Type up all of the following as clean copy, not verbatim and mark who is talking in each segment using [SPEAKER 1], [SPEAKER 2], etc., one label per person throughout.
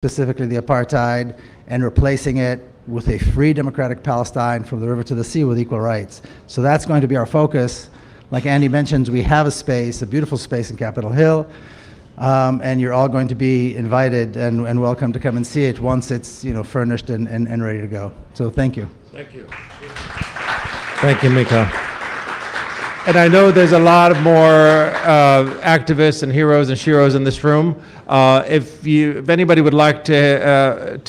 [SPEAKER 1] specifically the apartheid, and replacing it with a free democratic Palestine from the river to the sea with equal rights. So that's going to be our focus. Like Andy mentions, we have a space, a beautiful space in Capitol Hill, and you're all going to be invited and welcome to come and see it once it's furnished and ready to go. So thank you.
[SPEAKER 2] Thank you. Thank you, Mika. And I know there's a lot of more activists and heroes and sheroes in this room. If anybody would like to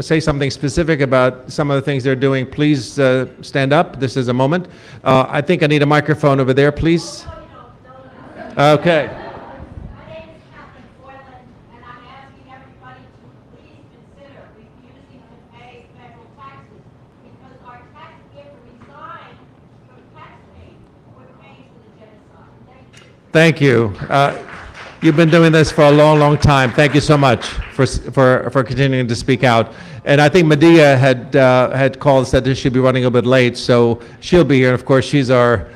[SPEAKER 2] say something specific about some of the things they're doing, please stand up. This is a moment. I think I need a microphone over there, please. Okay. Thank you. You've been doing this for a long, long time. Thank you so much for continuing to speak out. And I think Medea had called, said that she'd be running a bit late, so she'll be here. And of course, she's our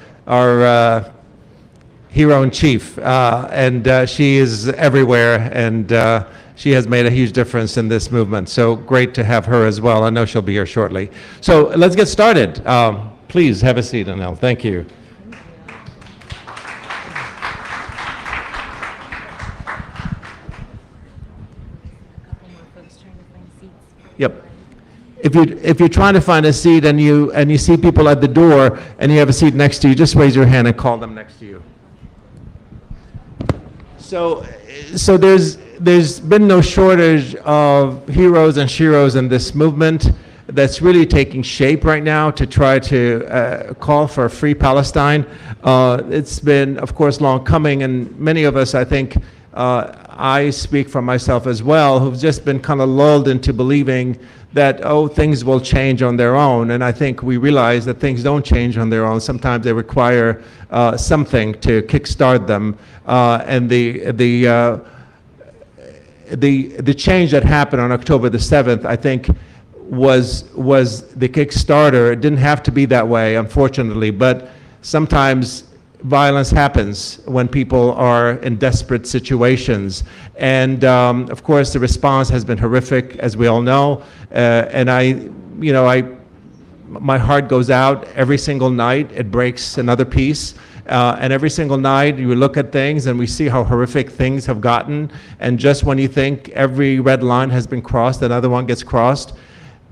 [SPEAKER 2] hero in chief, and she is everywhere, and she has made a huge difference in this movement. So great to have her as well. I know she'll be here shortly. So let's get started. Please have a seat, Annelle. Thank you. Yep. If you're trying to find a seat and you see people at the door and you have a seat next to you, just raise your hand and call them next to you. So there's been no shortage of heroes and sheroes in this movement that's really taking shape right now to try to call for a free Palestine. It's been, of course, long coming, and many of us, I think, I speak for myself as well, who've just been kind of lulled into believing that, things will change on their own. And I think we realize that things don't change on their own. Sometimes they require something to kickstart them. And the change that happened on October the 7th, I think, was the Kickstarter. It didn't have to be that way, unfortunately, but sometimes violence happens when people are in desperate situations. And of course, the response has been horrific, as we all know. And my heart goes out every single night. It breaks another piece. And every single night you look at things and we see how horrific things have gotten. And just when you think every red line has been crossed, another one gets crossed.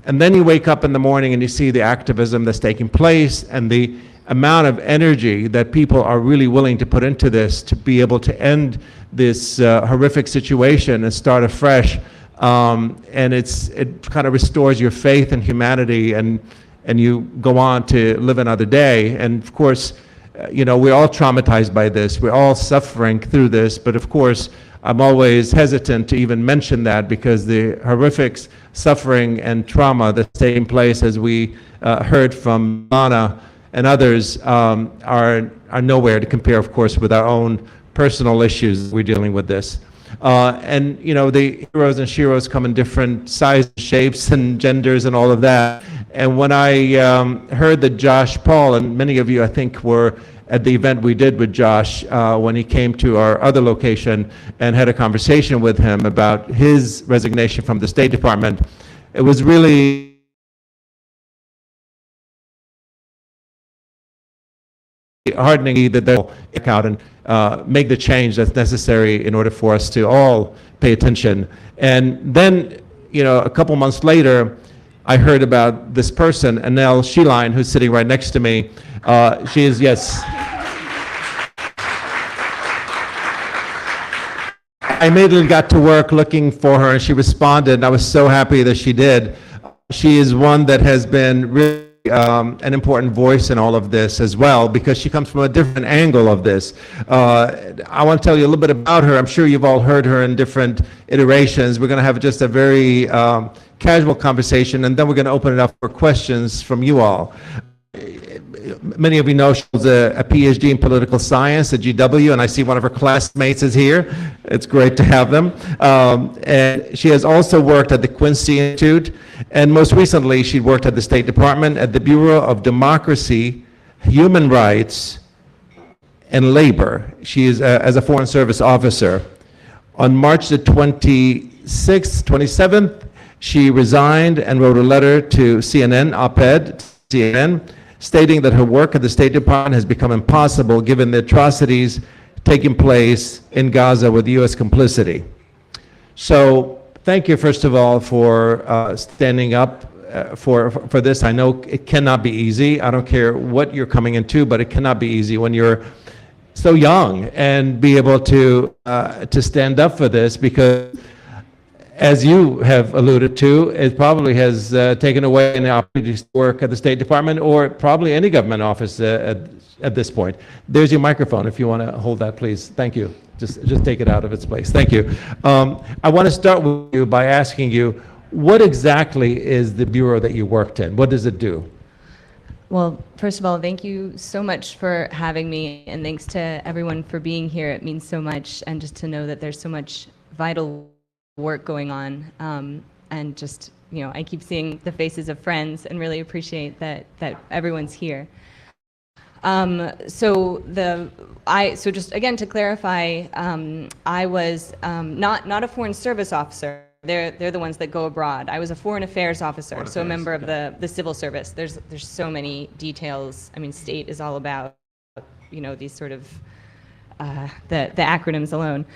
[SPEAKER 2] And then you wake up in the morning and you see the activism that's taking place and the amount of energy that people are really willing to put into this to be able to end this horrific situation and start afresh. And it kind of restores your faith in humanity, and you go on to live another day. And of course, we're all traumatized by this. We're all suffering through this. But of course, I'm always hesitant to even mention that, because the horrific suffering and trauma that's taking place, as we heard from Lana and others, are nowhere to compare, of course, with our own personal issues we're dealing with this. And the heroes and sheroes come in different sizes, shapes, and genders, and all of that. And when I heard that Josh Paul, and many of you, I think, were at the event we did with Josh when he came to our other location and had a conversation with him about his resignation from the State Department, it was really heartening that they'll pick out and make the change that's necessary in order for us to all pay attention. And then, a couple months later, I heard about this person, Annelle Sheline, who's sitting right next to me. She is, yes. I immediately got to work looking for her, and she responded, and I was so happy that she did. She is one that has been really an important voice in all of this as well, because she comes from a different angle of this. I want to tell you a little bit about her. I'm sure you've all heard her in different iterations. We're going to have just a very casual conversation, and then we're going to open it up for questions from you all. Many of you know she was a PhD in political science at GW, and I see one of her classmates is here. It's great to have them. And she has also worked at the Quincy Institute, and most recently she worked at the State Department at the Bureau of Democracy, Human Rights, and Labor. She is as a Foreign Service officer. On March the 28th, 27th, she resigned and wrote a letter to CNN, op-ed, CNN, stating that her work at the State Department has become impossible given the atrocities taking place in Gaza with U.S. complicity. So thank you, first of all, for standing up for this. I know it cannot be easy. I don't care what you're coming into, but it cannot be easy when you're so young and be able to stand up for this, because as you have alluded to, it probably has taken away the opportunities to work at the State Department or probably any government office at this point. There's your microphone if you want to hold that, please. Thank you. Just take it out of its place. Thank you. I want to start with you by asking you, what exactly is the bureau that you worked in? What does it do?
[SPEAKER 3] Well, first of all, thank you so much for having me, and thanks to everyone for being here. It means so much, and just to know that there's so much vital work going on, and just, I keep seeing the faces of friends and really appreciate that everyone's here. So just again to clarify, I was not a foreign service officer. They're the ones that go abroad. I was a foreign affairs officer, so a member of the civil service. There's so many details. I mean, state is all about these sort of the acronyms alone.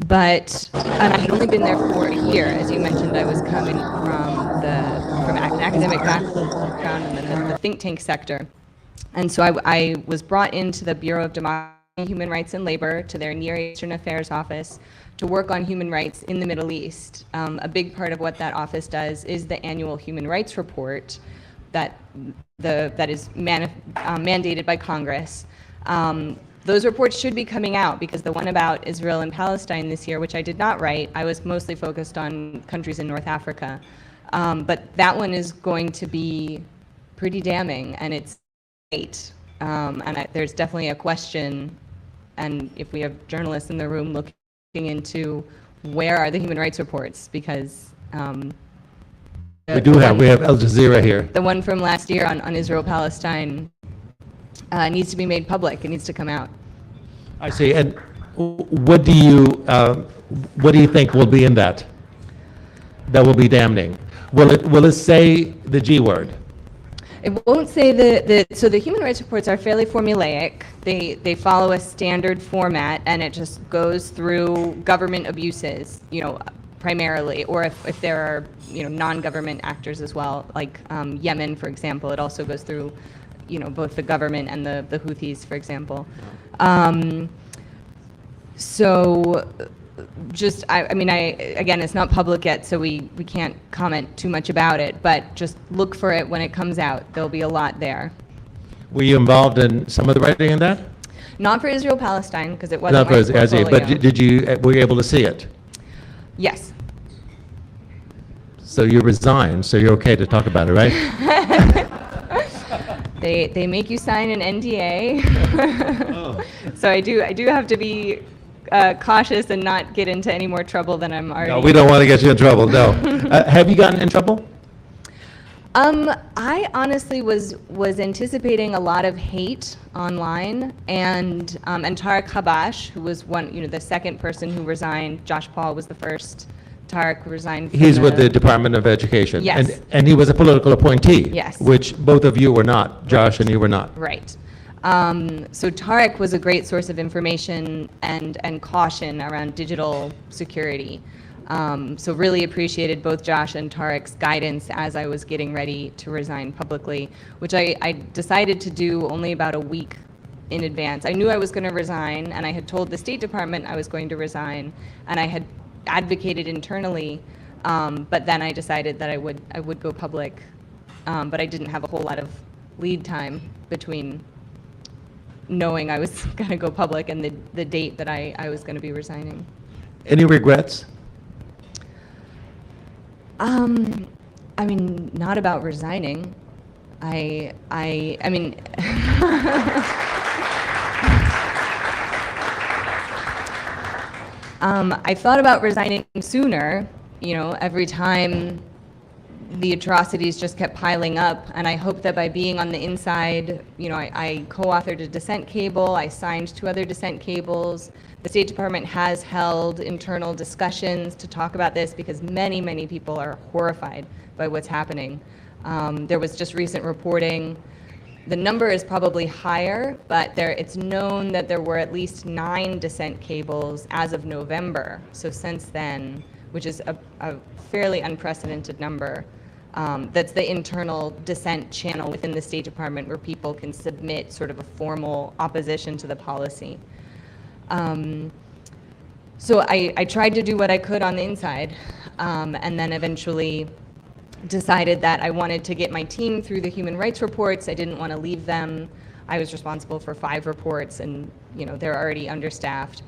[SPEAKER 3] But I had only been there for a year. As you mentioned, I was coming from an academic background and then the think tank sector. And so I was brought into the Bureau of Democracy, Human Rights and Labor, to their Near Eastern Affairs office, to work on human rights in the Middle East. A big part of what that office does is the annual human rights report that is mandated by Congress. Those reports should be coming out, because the one about Israel and Palestine this year, which I did not write, I was mostly focused on countries in North Africa. But that one is going to be pretty damning, and it's late. There's definitely a question, and if we have journalists in the room looking into where are the human rights reports, because we
[SPEAKER 2] have Al Jazeera here.
[SPEAKER 3] The one from last year on Israel-Palestine needs to be made public. It needs to come out.
[SPEAKER 2] I see. And what do you think will be in that will be damning? Will it say the G word?
[SPEAKER 3] It won't say so the human rights reports are fairly formulaic. They follow a standard format, and it just goes through government abuses, primarily, or if there are, non-government actors as well, like Yemen, for example. It also goes through, both the government and the Houthis, for example. So just, again, it's not public yet, so we can't comment too much about it, but just look for it when it comes out. There'll be a lot there.
[SPEAKER 2] Were you involved in some of the writing in that?
[SPEAKER 3] Not for Israel-Palestine, because it wasn't my portfolio.
[SPEAKER 2] But were you able to see it?
[SPEAKER 3] Yes.
[SPEAKER 2] So you resigned, so you're okay to talk about it, right?
[SPEAKER 3] They make you sign an NDA. Oh. So I do have to be cautious and not get into any more trouble than I'm already.
[SPEAKER 2] No, we don't want to get you in trouble, no. Have you gotten in trouble?
[SPEAKER 3] I honestly was anticipating a lot of hate online, and Tarek Habash, who was the second person who resigned. Josh Paul was the first. Tarek resigned.
[SPEAKER 2] He's with the Department of Education.
[SPEAKER 3] Yes.
[SPEAKER 2] And he was a political appointee.
[SPEAKER 3] Yes.
[SPEAKER 2] Which both of you were not, Josh and you were not.
[SPEAKER 3] Right. So Tarek was a great source of information and caution around digital security. So really appreciated both Josh and Tarek's guidance as I was getting ready to resign publicly, which I decided to do only about a week in advance. I knew I was going to resign, and I had told the State Department I was going to resign, and I had advocated internally, but then I decided that I would go public, but I didn't have a whole lot of lead time between knowing I was going to go public and the date that I was going to be resigning.
[SPEAKER 2] Any regrets?
[SPEAKER 3] Not about resigning. I thought about resigning sooner, every time the atrocities just kept piling up, and I hope that by being on the inside, I co-authored a dissent cable, I signed 2 other dissent cables, The State Department has held internal discussions to talk about this because many, many people are horrified by what's happening. There was just recent reporting. The number is probably higher, but it's known that there were at least 9 dissent cables as of November. So since then, which is a fairly unprecedented number. That's the internal dissent channel within the State Department where people can submit sort of a formal opposition to the policy. So I tried to do what I could on the inside, and then eventually decided that I wanted to get my team through the human rights reports. I didn't want to leave them. I was responsible for 5 reports, and they're already understaffed.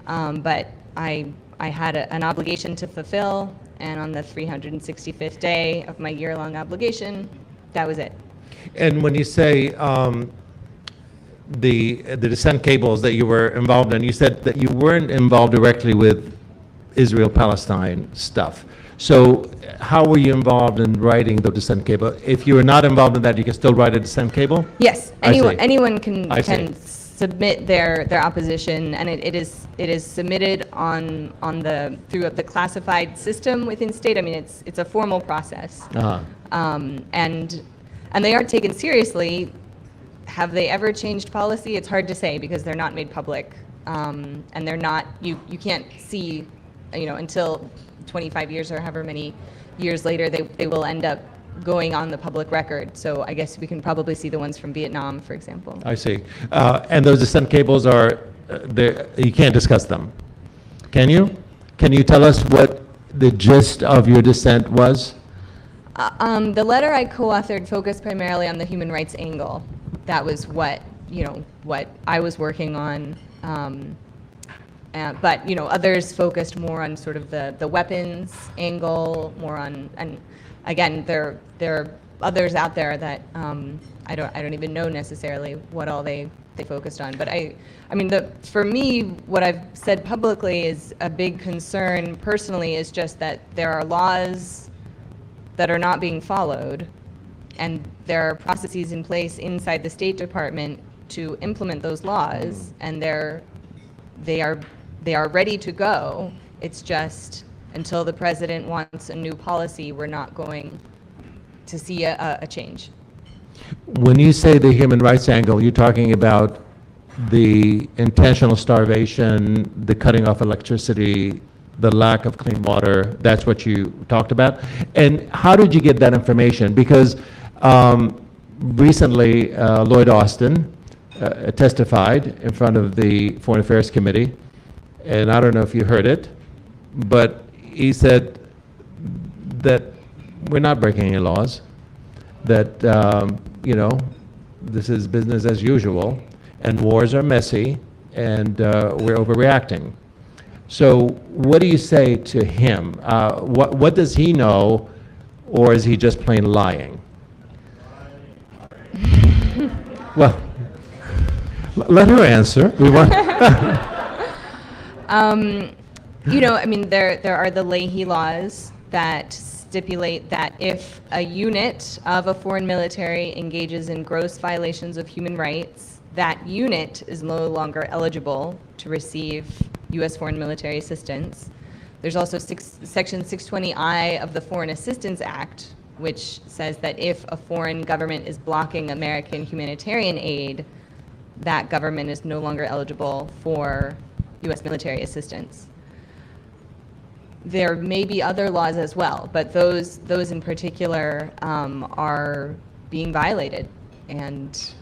[SPEAKER 3] But I had an obligation to fulfill, and on the 365th day of my year-long obligation, that was it.
[SPEAKER 2] And when you say the dissent cables that you were involved in, you said that you weren't involved directly with Israel-Palestine stuff. So how were you involved in writing the dissent cable? If you were not involved in that, you can still write a dissent cable?
[SPEAKER 3] Yes,
[SPEAKER 2] I see.
[SPEAKER 3] anyone can
[SPEAKER 2] I see.
[SPEAKER 3] submit their opposition, and it is submitted through the classified system within state. I mean, it's a formal process, and they aren't taken seriously. Have they ever changed policy? It's hard to say because they're not made public, and they're not. You can't see, until 25 years or however many years later they will end up going on the public record. So I guess we can probably see the ones from Vietnam, for example.
[SPEAKER 2] I see. And those dissent cables are, you can't discuss them. Can you? Can you tell us what the gist of your dissent was?
[SPEAKER 3] The letter I co-authored focused primarily on the human rights angle. That was what I was working on. But others focused more on sort of the weapons angle, more on, and again, there are others out there that I don't even know necessarily what all they focused on. But I mean, for me, what I've said publicly is a big concern personally is just that there are laws that are not being followed, and there are processes in place inside the State Department to implement those laws, and they are ready to go. It's just until the president wants a new policy, we're not going to see a change.
[SPEAKER 2] When you say the human rights angle, you're talking about the intentional starvation, the cutting off electricity, the lack of clean water. That's what you talked about. And how did you get that information? Because recently, Lloyd Austin testified in front of the Foreign Affairs Committee, and I don't know if you heard it, but he said that we're not breaking any laws, that, this is business as usual, and wars are messy, and we're overreacting. So what do you say to him? What does he know, or is he just plain lying? Well, let her answer. We want.
[SPEAKER 3] I mean, there are the Leahy laws that stipulate that if a unit of a foreign military engages in gross violations of human rights, that unit is no longer eligible to receive U.S. foreign military assistance. There's also Section 620I of the Foreign Assistance Act, which says that if a foreign government is blocking American humanitarian aid, that government is no longer eligible for U.S. military assistance. There may be other laws as well, but those in particular are being violated. And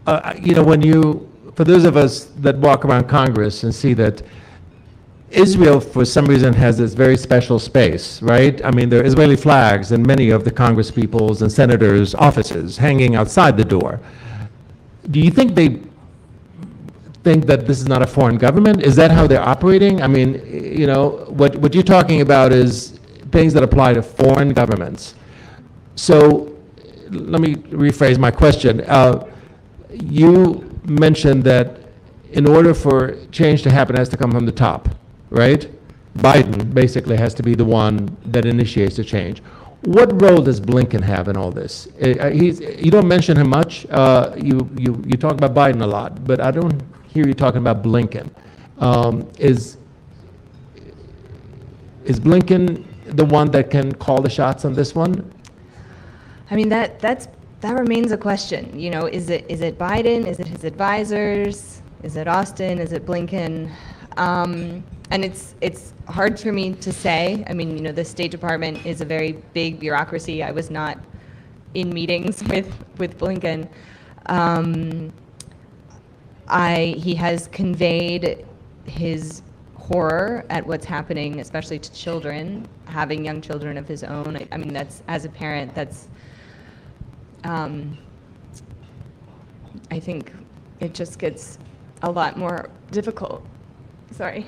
[SPEAKER 2] for those of us that walk around Congress and see that Israel, for some reason, has this very special space, right? I mean, there are Israeli flags in many of the Congress people's and senators' offices hanging outside the door. Do you think they think that this is not a foreign government? Is that how they're operating? I mean, what you're talking about is things that apply to foreign governments. So let me rephrase my question. You mentioned that in order for change to happen, it has to come from the top, right? Biden basically has to be the one that initiates the change. What role does Blinken have in all this? You don't mention him much. You talk about Biden a lot, but I don't hear you talking about Blinken. Is Blinken the one that can call the shots on this one?
[SPEAKER 3] I mean, that remains a question. You know, is it Biden? Is it his advisors? Is it Austin? Is it Blinken? And it's hard for me to say. I mean, you know, the State Department is a very big bureaucracy. I was not in meetings with Blinken. He has conveyed his horror at what's happening, especially to children, having young children of his own. I mean, that's, as a parent, that's, I think it just gets a lot more difficult. Sorry.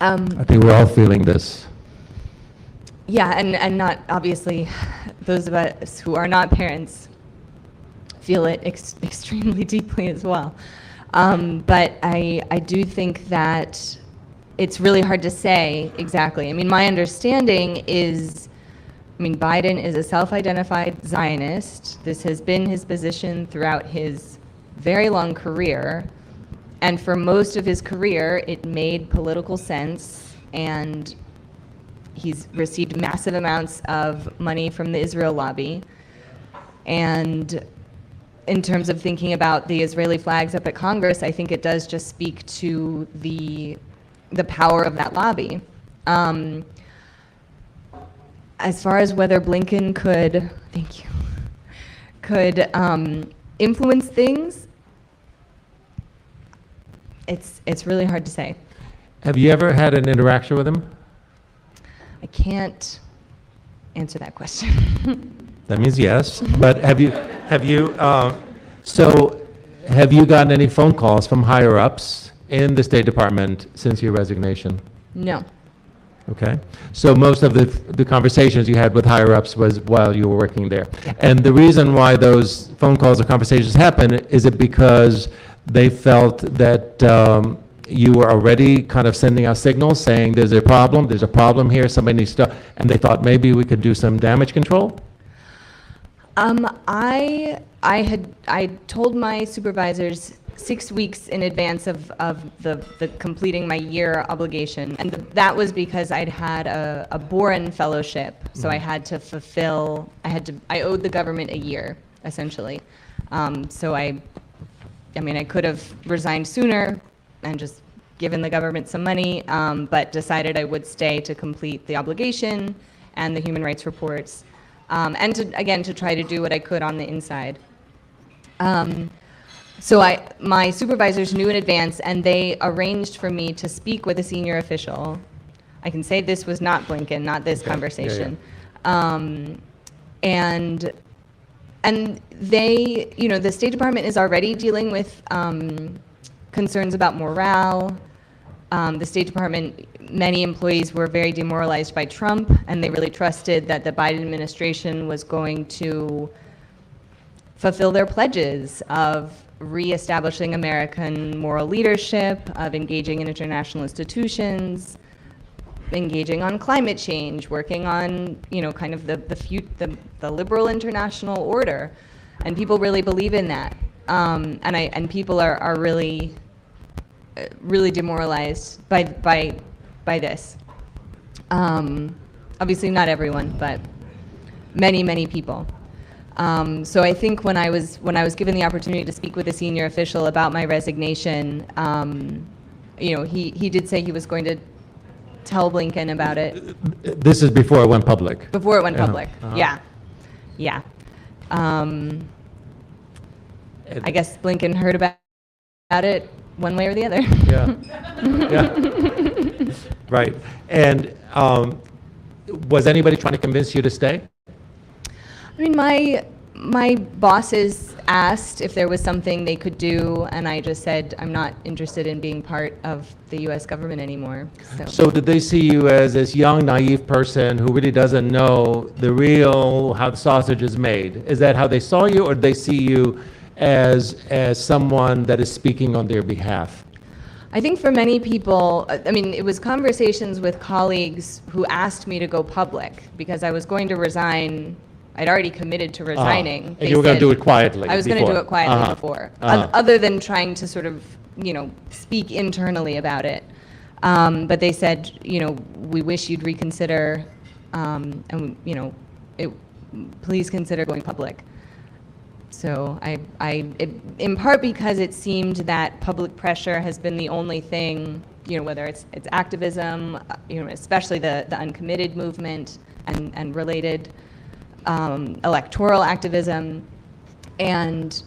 [SPEAKER 2] I think we're all feeling this.
[SPEAKER 3] Yeah, and not, obviously, those of us who are not parents feel it extremely deeply as well. But I do think that it's really hard to say exactly. I mean, my understanding is, I mean, Biden is a self-identified Zionist. This has been his position throughout his very long career. And for most of his career, it made political sense, and he's received massive amounts of money from the Israel lobby. And in terms of thinking about the Israeli flags up at Congress, I think it does just speak to the power of that lobby. As far as whether Blinken could, thank you, could influence things, it's really hard to say.
[SPEAKER 2] Have you ever had an interaction with him?
[SPEAKER 3] I can't answer that question.
[SPEAKER 2] That means yes. But have you gotten any phone calls from higher ups in the State Department since your resignation?
[SPEAKER 3] No.
[SPEAKER 2] Okay. So most of the conversations you had with higher ups was while you were working there. And the reason why those phone calls or conversations happen, is it because they felt that you were already kind of sending out signals saying there's a problem here, somebody needs to, and they thought maybe we could do some damage control?
[SPEAKER 3] I told my supervisors 6 weeks in advance of the completing my year obligation, and that was because I'd had a Boren fellowship, so I had to fulfill. I owed the government a year, essentially. So I mean, I could have resigned sooner and just given the government some money, but decided I would stay to complete the obligation and the human rights reports. And to try to do what I could on the inside. So my supervisors knew in advance, and they arranged for me to speak with a senior official. I can say this was not Blinken, not this conversation. And they, you know, the State Department is already dealing with concerns about morale. The State Department, many employees were very demoralized by Trump, and they really trusted that the Biden administration was going to fulfill their pledges of reestablishing American moral leadership, of engaging in international institutions, engaging on climate change, working on, you know, kind of the liberal international order, and people really believe in that. And people are really demoralized by this. Obviously not everyone, but many people. So I think when I was given the opportunity to speak with a senior official about my resignation, you know, he did say he was going to tell Blinken about it.
[SPEAKER 2] This is before it went public.
[SPEAKER 3] Before it went public, yeah. I guess Blinken heard about it one way or the other.
[SPEAKER 2] Yeah. Right. And was anybody trying to convince you to stay?
[SPEAKER 3] I mean, my bosses asked if there was something they could do, and I just said I'm not interested in being part of the U.S. government anymore.
[SPEAKER 2] So did they see you as this young, naive person who really doesn't know how the sausage is made? Is that how they saw you, or did they see you as someone that is speaking on their behalf?
[SPEAKER 3] I think for many people, I mean, it was conversations with colleagues who asked me to go public because I was going to resign I'd already committed to resigning.
[SPEAKER 2] And
[SPEAKER 3] They
[SPEAKER 2] you were going to
[SPEAKER 3] said-
[SPEAKER 2] do it quietly.
[SPEAKER 3] I was going to do
[SPEAKER 2] before.
[SPEAKER 3] it quietly
[SPEAKER 2] Uh-huh.
[SPEAKER 3] before,
[SPEAKER 2] Uh-huh.
[SPEAKER 3] other than trying to sort of, speak internally about it. But they said, we wish you'd reconsider, and, please consider going public. So in part because it seemed that public pressure has been the only thing, whether it's activism, especially the uncommitted movement and related electoral activism, and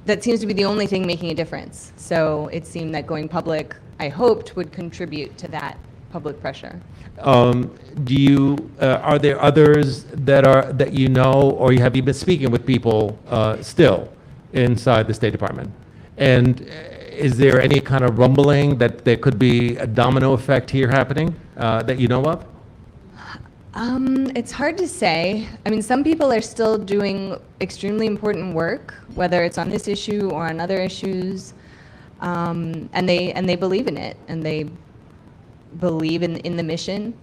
[SPEAKER 3] that seems to be the only thing making a difference. So it seemed that going public, I hoped, would contribute to that public pressure.
[SPEAKER 2] Are there others that you know, or have you been speaking with people still inside the State Department? And is there any kind of rumbling that there could be a domino effect here happening that you know of?
[SPEAKER 3] It's hard to say. I mean, some people are still doing extremely important work, whether it's on this issue or on other issues, and they believe in it, and they believe in the mission.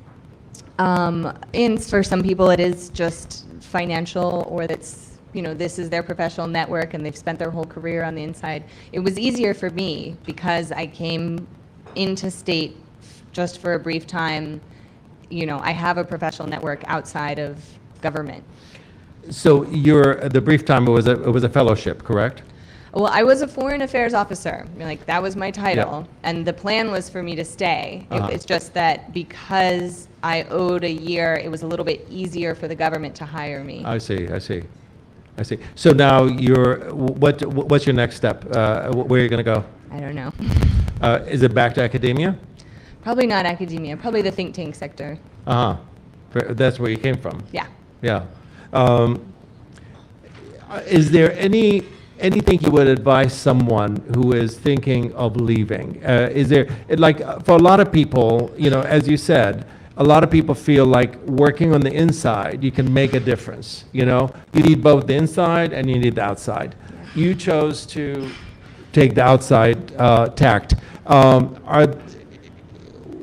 [SPEAKER 3] And for some people, it is just financial, or that's, this is their professional network, and they've spent their whole career on the inside. It was easier for me because I came into state just for a brief time. I have a professional network outside of government.
[SPEAKER 2] So the brief time, it was a fellowship, correct?
[SPEAKER 3] Well, I was a foreign affairs officer. That was my title. Yeah. And the plan was for me to stay. It's just that because I owed a year, it was a little bit easier for the government to hire me.
[SPEAKER 2] I see. So now what's your next step? Where are you going to go?
[SPEAKER 3] I don't know.
[SPEAKER 2] Is it back to academia?
[SPEAKER 3] Probably not academia, probably the think tank sector.
[SPEAKER 2] Uh-huh. That's where you came from?
[SPEAKER 3] Yeah.
[SPEAKER 2] Yeah. Is there anything you would advise someone who is thinking of leaving? Is there, for a lot of people, as you said, a lot of people feel like working on the inside, you can make a difference. You need both the inside and you need the outside. Yeah. You chose to take the outside tact.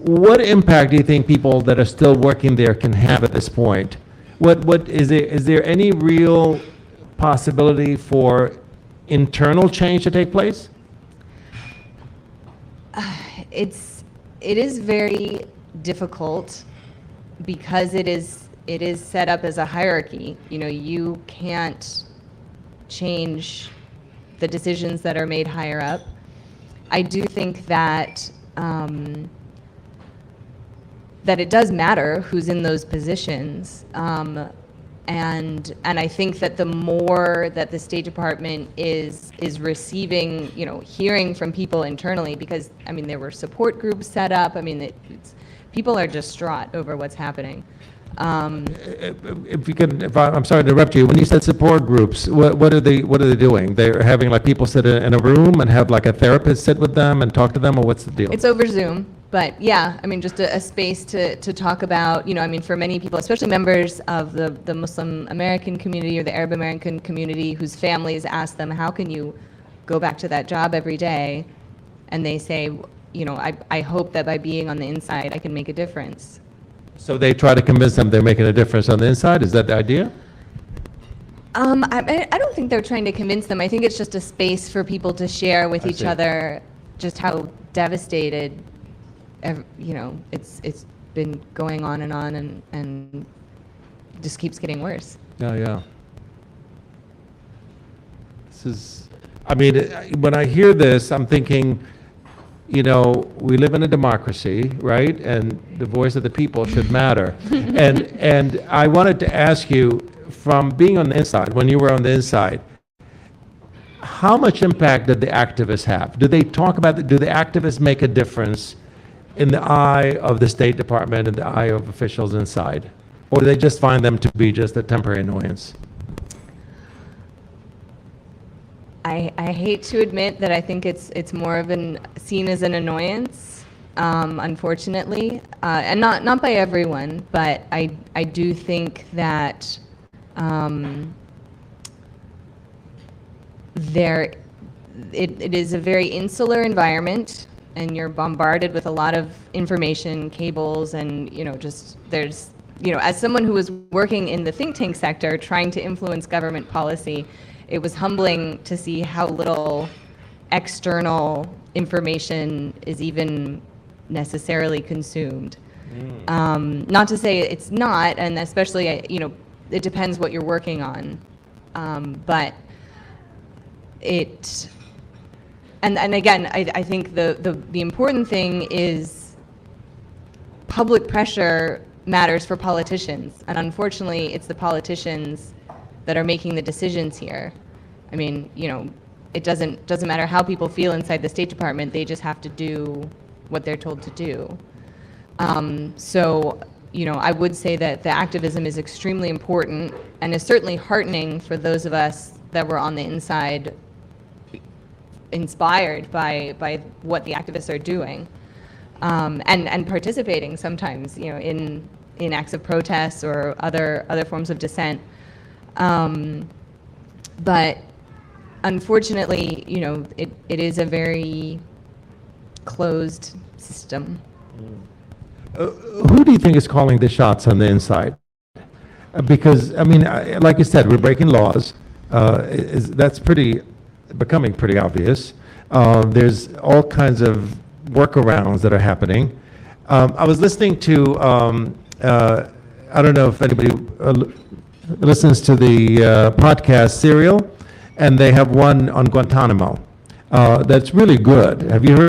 [SPEAKER 2] What impact do you think people that are still working there can have at this point? Is there any real possibility for internal change to take place?
[SPEAKER 3] It is very difficult because it is set up as a hierarchy. You can't change the decisions that are made higher up. I do think that that it does matter who's in those positions. And I think that the more that the State Department is receiving, hearing from people internally, because there were support groups set up. People are distraught over what's happening.
[SPEAKER 2] I'm sorry to interrupt you. When you said support groups, what are they doing? They're having people sit in a room and have a therapist sit with them and talk to them, or what's the deal?
[SPEAKER 3] It's over Zoom. But yeah, just a space to talk about, for many people, especially members of the Muslim American community or the Arab American community whose families ask them, how can you go back to that job every day? And they say, I hope that by being on the inside, I can make a difference.
[SPEAKER 2] So they try to convince them they're making a difference on the inside? Is that the idea?
[SPEAKER 3] I don't think they're trying to convince them. I think it's just a space for people to share with each other just how devastated it's been going on and just keeps getting worse.
[SPEAKER 2] Yeah. This is, when I hear this, I'm thinking, we live in a democracy, right? And the voice of the people should matter. and I wanted to ask you, from being on the inside, when you were on the inside, how much impact did the activists have? Do they talk about do the activists make a difference in the eye of the State Department and the eye of officials inside? Or do they just find them to be just a temporary annoyance?
[SPEAKER 3] I hate to admit that I think it's more of seen as an annoyance, unfortunately, and not by everyone, but I do think that it is a very insular environment, and you're bombarded with a lot of information, cables, and just there's as someone who was working in the think tank sector, trying to influence government policy, it was humbling to see how little external information is even necessarily consumed. Not to say it's not, and especially, it depends what you're working on. But and again, I think the important thing is public pressure matters for politicians, and unfortunately, it's the politicians that are making the decisions here. I mean, it doesn't matter how people feel inside the State Department; they just have to do what they're told to do. So, I would say that the activism is extremely important and is certainly heartening for those of us that were on the inside, inspired by what the activists are doing, and participating sometimes, in acts of protest or other forms of dissent. But unfortunately, it is a very closed system.
[SPEAKER 2] Who do you think is calling the shots on the inside? Because, like you said, we're breaking laws. That's becoming pretty obvious. There's all kinds of workarounds that are happening. I was listening to, I don't know if anybody listens to the podcast Serial, and they have one on Guantanamo that's really good. Have you heard?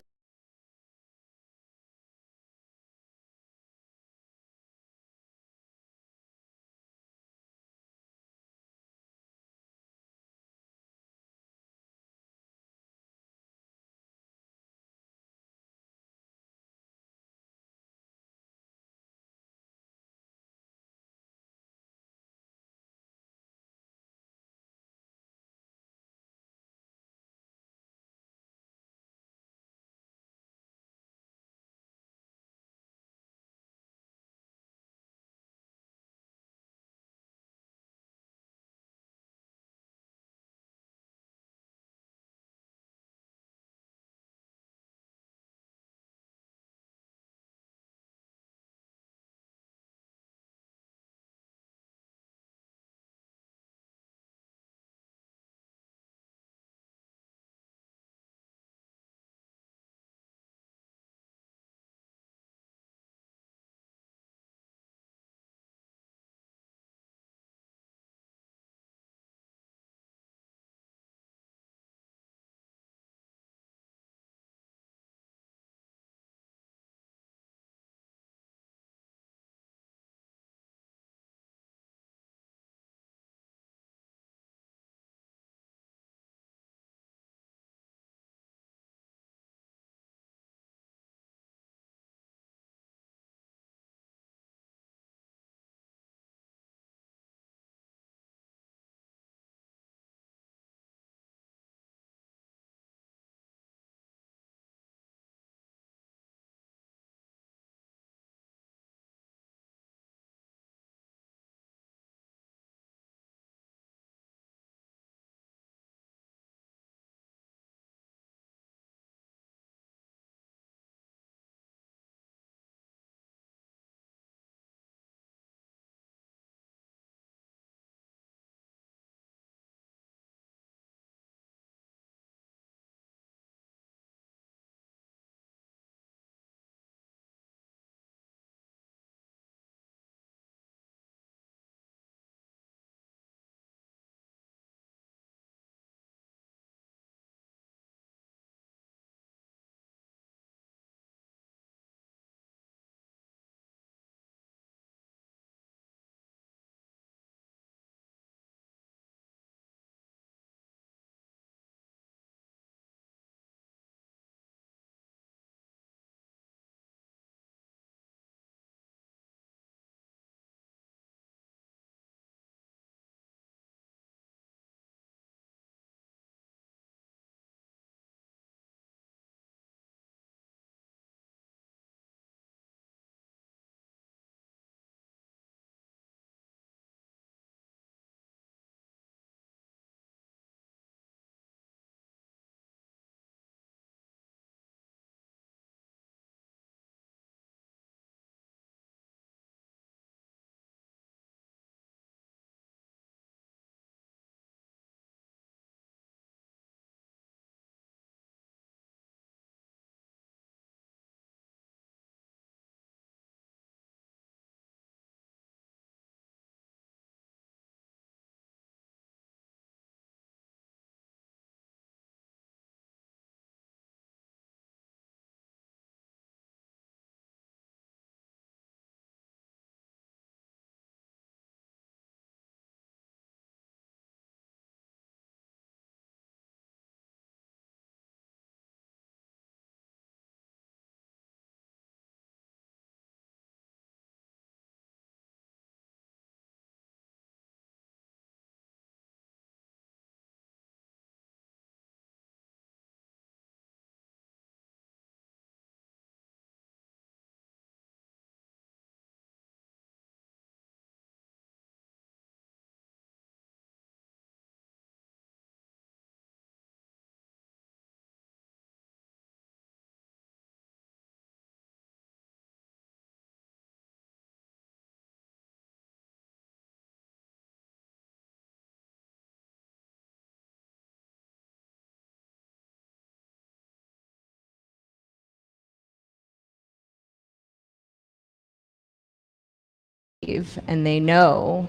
[SPEAKER 3] and they know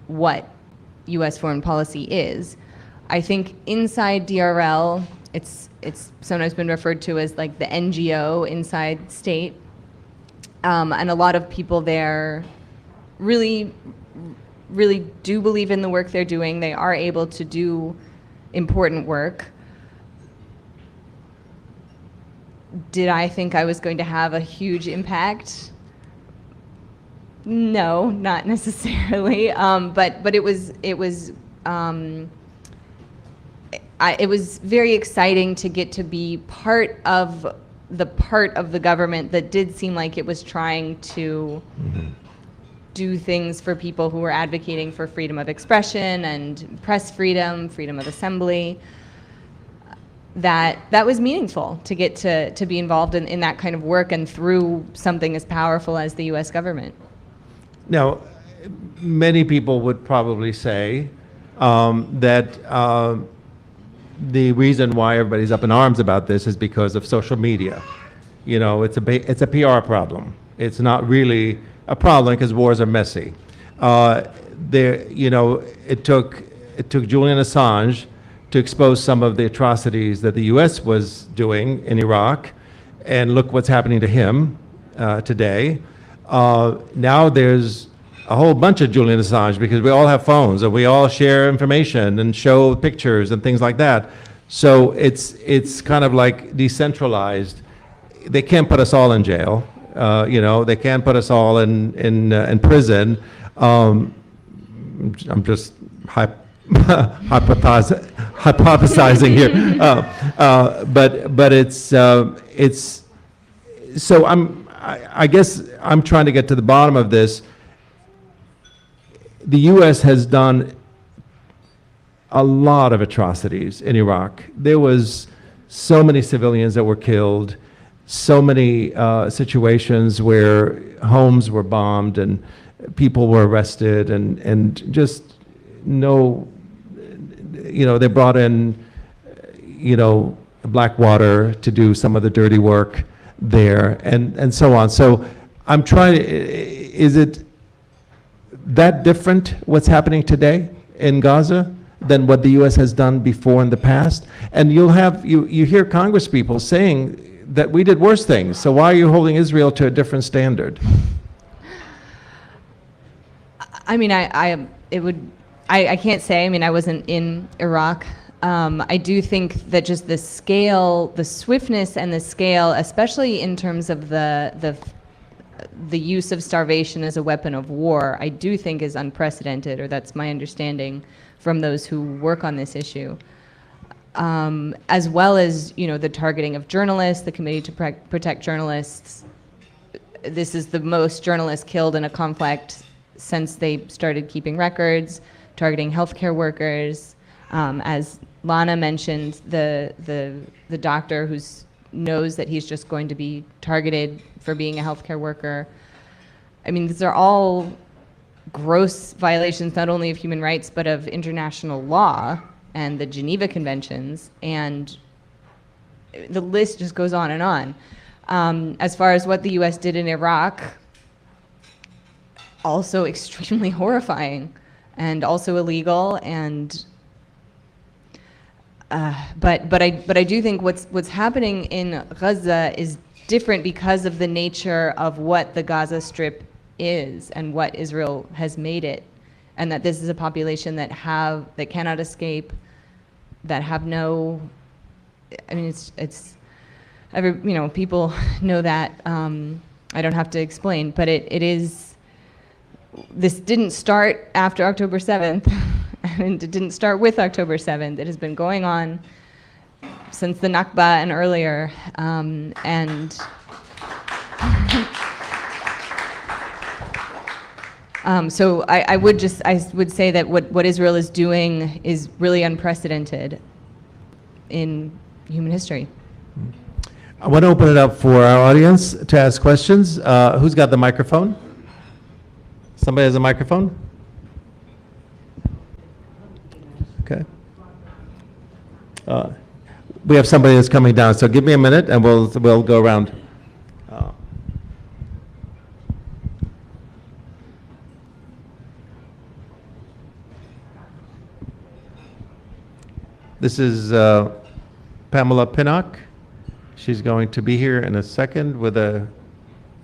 [SPEAKER 3] what U.S. foreign policy is. I think inside DRL, it's sometimes been referred to as like the NGO inside state, and a lot of people there really do believe in the work they're doing. They are able to do important work. Did I think I was going to have a huge impact? No, not necessarily. But it was very exciting to get to be part of the government that did seem like it was trying to do things for people who were advocating for freedom of expression and press freedom, freedom of assembly. That was meaningful to get to be involved in that kind of work and through something as powerful as the U.S. government.
[SPEAKER 2] Now, many people would probably say that the reason why everybody's up in arms about this is because of social media. You know, it's a PR problem. It's not really a problem because wars are messy. It took Julian Assange to expose some of the atrocities that the U.S. was doing in Iraq, and look what's happening to him today. Now there's a whole bunch of Julian Assange because we all have phones and we all share information and show pictures and things like that. So it's kind of like decentralized. They can't put us all in jail. They can't put us all in prison. I'm just hypothesizing here, but it's so I guess I'm trying to get to the bottom of this. The U.S. has done a lot of atrocities in Iraq. There was so many civilians that were killed, so many situations where homes were bombed and people were arrested, and just they brought in, Blackwater to do some of the dirty work there, and so on. So I'm trying to, is it that different what's happening today in Gaza than what the U.S. has done before in the past? And you hear Congress people saying that we did worse things, so why are you holding Israel to a different standard?
[SPEAKER 3] I mean, I can't say. I mean, I wasn't in Iraq. I do think that just the scale, the swiftness and the scale, especially in terms of the use of starvation as a weapon of war, I do think is unprecedented, or that's my understanding from those who work on this issue. As well as, the targeting of journalists, the Committee to Protect Journalists. This is the most journalists killed in a conflict since they started keeping records, targeting healthcare workers. As Lana mentioned, the doctor who knows that he's just going to be targeted for being a healthcare worker. I mean, these are all gross violations, not only of human rights, but of international law and the Geneva Conventions, and the list just goes on and on. As far as what the U.S. did in Iraq, also extremely horrifying and also illegal, and but I do think what's happening in Gaza is different because of the nature of what the Gaza Strip is and what Israel has made it, and that this is a population that cannot escape, that have no. I mean, people know that. I don't have to explain, but it is. This didn't start after October 7th, and it didn't start with October 7th. It has been going on since the Nakba and earlier, so I would say that what Israel is doing is really unprecedented in human history.
[SPEAKER 2] I want to open it up for our audience to ask questions. Who's got the microphone? Somebody has a microphone? Okay. We have somebody that's coming down, so give me a minute and we'll go around. This is Pamela Pinnock. She's going to be here in a second with a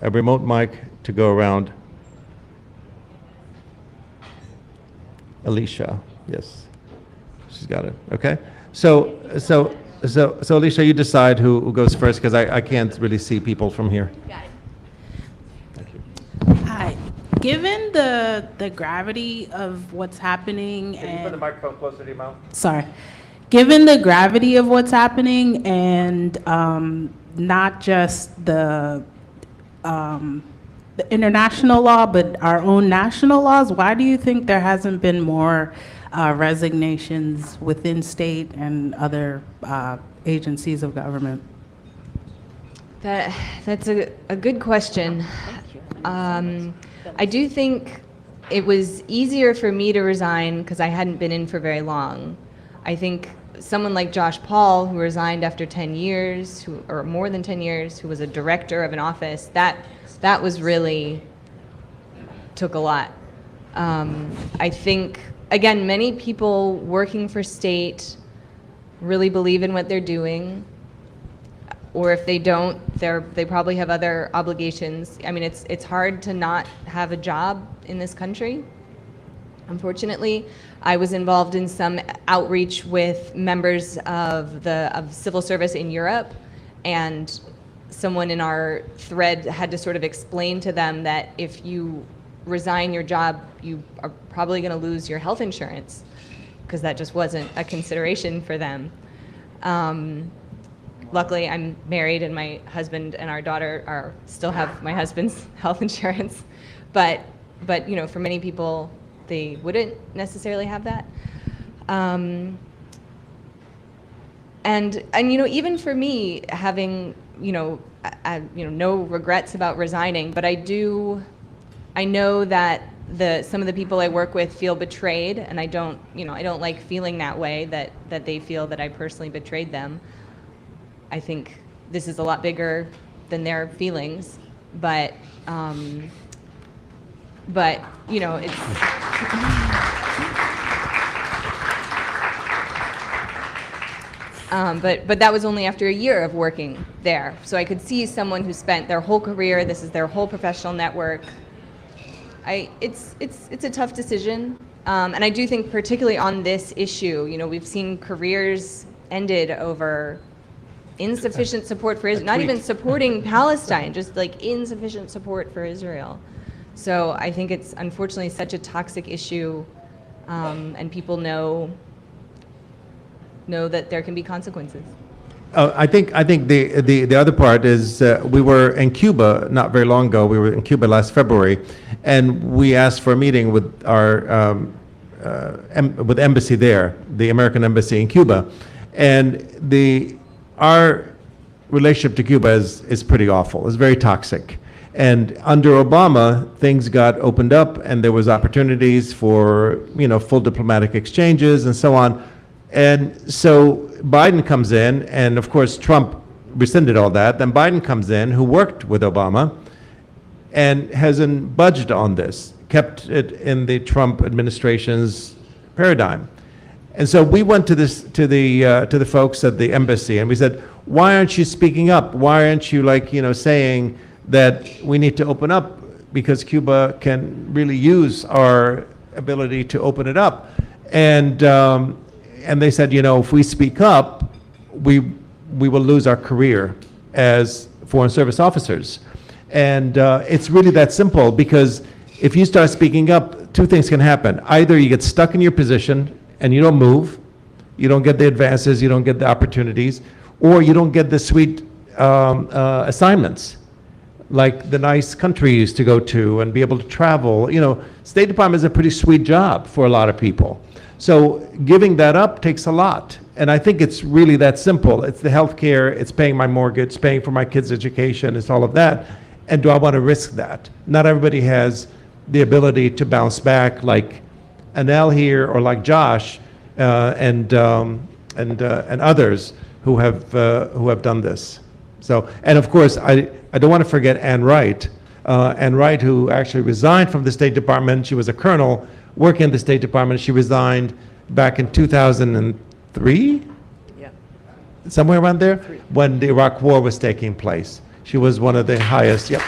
[SPEAKER 2] remote mic to go around. Alicia, yes, she's got it. Okay, so Alicia, you decide who goes first because I can't really see people from here.
[SPEAKER 4] Got it.
[SPEAKER 2] Thank you.
[SPEAKER 4] Hi. Given the gravity of what's happening
[SPEAKER 2] microphone closer to your mouth?
[SPEAKER 4] sorry, given the gravity of what's happening and not just the international law, but our own national laws, why do you think there hasn't been more resignations within state and other agencies of government?
[SPEAKER 3] That's a good question. I do think it was easier for me to resign because I hadn't been in for very long. I think someone like Josh Paul, who resigned after 10 years, or more than 10 years, who was a director of an office, that was really, took a lot. I think, again, many people working for state really believe in what they're doing, or if they don't, they probably have other obligations. I mean, it's hard to not have a job in this country. Unfortunately, I was involved in some outreach with members of civil service in Europe, and someone in our thread had to sort of explain to them that if you resign your job, you are probably going to lose your health insurance, because that just wasn't a consideration for them. Luckily, I'm married, and my husband and our daughter still have my husband's health insurance, but you know, for many people, they wouldn't necessarily have that. And you know, even for me, having no regrets about resigning, but I know that some of the people I work with feel betrayed, and I don't like feeling that way, that they feel that I personally betrayed them. I think this is a lot bigger than their feelings, but you know, it's but that was only after a year of working there. So I could see someone who spent their whole career, this is their whole professional network. It's a tough decision, and I do think particularly on this issue, you know, we've seen careers ended over insufficient support for Israel, not even supporting Palestine, just like insufficient support for Israel. So I think it's unfortunately such a toxic issue, and people know that there can be consequences.
[SPEAKER 2] I think the other part is we were in Cuba not very long ago. We were in Cuba last February, and we asked for a meeting with our with embassy there, the American embassy in Cuba, and our relationship to Cuba is pretty awful. It's very toxic. And under Obama, things got opened up, and there was opportunities for full diplomatic exchanges and so on. And so Biden comes in, and of course Trump rescinded all that. Then Biden comes in, who worked with Obama, and hasn't budged on this, kept it in the Trump administration's paradigm. And so we went to the folks at the embassy, and we said, why aren't you speaking up? Why aren't you saying that we need to open up, because Cuba can really use our ability to open it up? And they said, if we speak up, we will lose our career as Foreign Service officers. And it's really that simple, because if you start speaking up, two things can happen. Either you get stuck in your position and you don't move, you don't get the advances, you don't get the opportunities, or you don't get the sweet assignments, like the nice countries to go to and be able to travel. State Department is a pretty sweet job for a lot of people. So giving that up takes a lot. And I think it's really that simple. It's the health care, it's paying my mortgage, it's paying for my kids' education, it's all of that. And do I want to risk that? Not everybody has the ability to bounce back like Annelle here, or like Josh, and others who have done this. So, and of course, I don't want to forget Ann Wright. Ann Wright, who actually resigned from the State Department. She was a colonel working in the State Department. She resigned back in 2013 2003, somewhere around there, when the Iraq War was taking place. She was one of the highest, yep.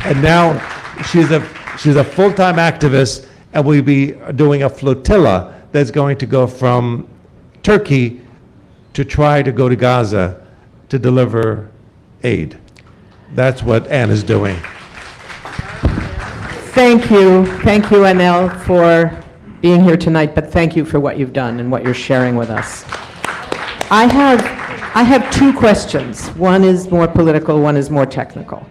[SPEAKER 2] And now she's a full-time activist, and we'll be doing a flotilla that's going to go from Turkey to try to go to Gaza to deliver aid. That's what Anne is doing.
[SPEAKER 5] Thank you, Annelle, for being here tonight, but thank you for what you've done and what you're sharing with us. I have two questions. One is more political, one is more technical.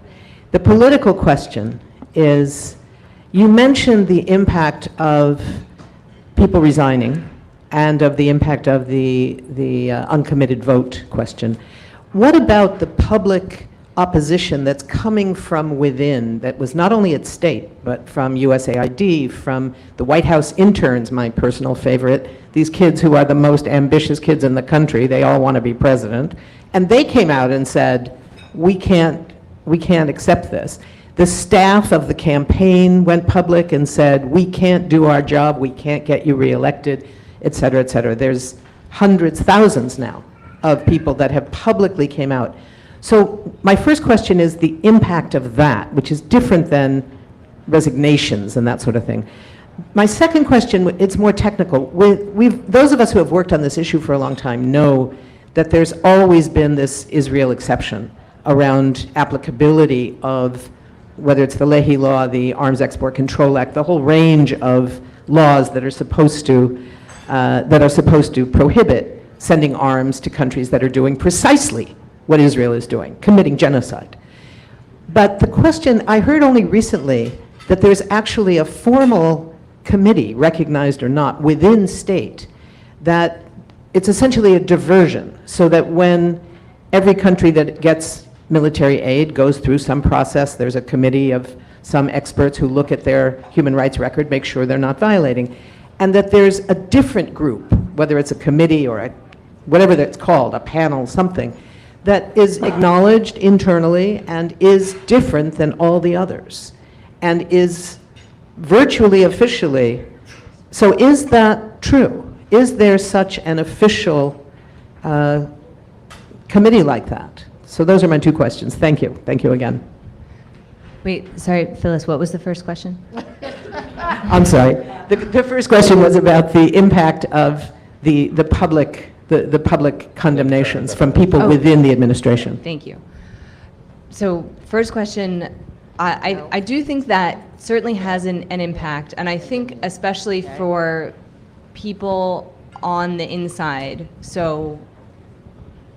[SPEAKER 5] The political question is, you mentioned the impact of people resigning and of the impact of the uncommitted vote question. What about the public opposition that's coming from within, that was not only at state, but from USAID, from the White House interns, my personal favorite, these kids who are the most ambitious kids in the country, they all want to be president, and they came out and said, we can't accept this. The staff of the campaign went public and said, we can't do our job, we can't get you reelected, et cetera, et cetera. There's hundreds, thousands now of people that have publicly came out. So my first question is the impact of that, which is different than resignations and that sort of thing. My second question, it's more technical. Those of us who have worked on this issue for a long time know that there's always been this Israel exception around applicability of, whether it's the Leahy Law, the Arms Export Control Act, the whole range of laws that are supposed to prohibit sending arms to countries that are doing precisely what Israel is doing, committing genocide. But the question, I heard only recently that there's actually a formal committee, recognized or not, within state, that it's essentially a diversion, so that when every country that gets military aid goes through some process, there's a committee of some experts who look at their human rights record, make sure they're not violating, and that there's a different group, whether it's a committee or whatever that's called, a panel, something, that is acknowledged internally and is different than all the others, and is virtually officially. So is that true? Is there such an official committee like that? So those are my two questions. Thank you. Thank you again.
[SPEAKER 3] Wait, sorry, Phyllis, what was the first question?
[SPEAKER 5] I'm sorry. The first question was about the impact of the public condemnations from people within the administration.
[SPEAKER 3] Thank you. So first question, I do think that certainly has an impact, and I think especially for people on the inside. So,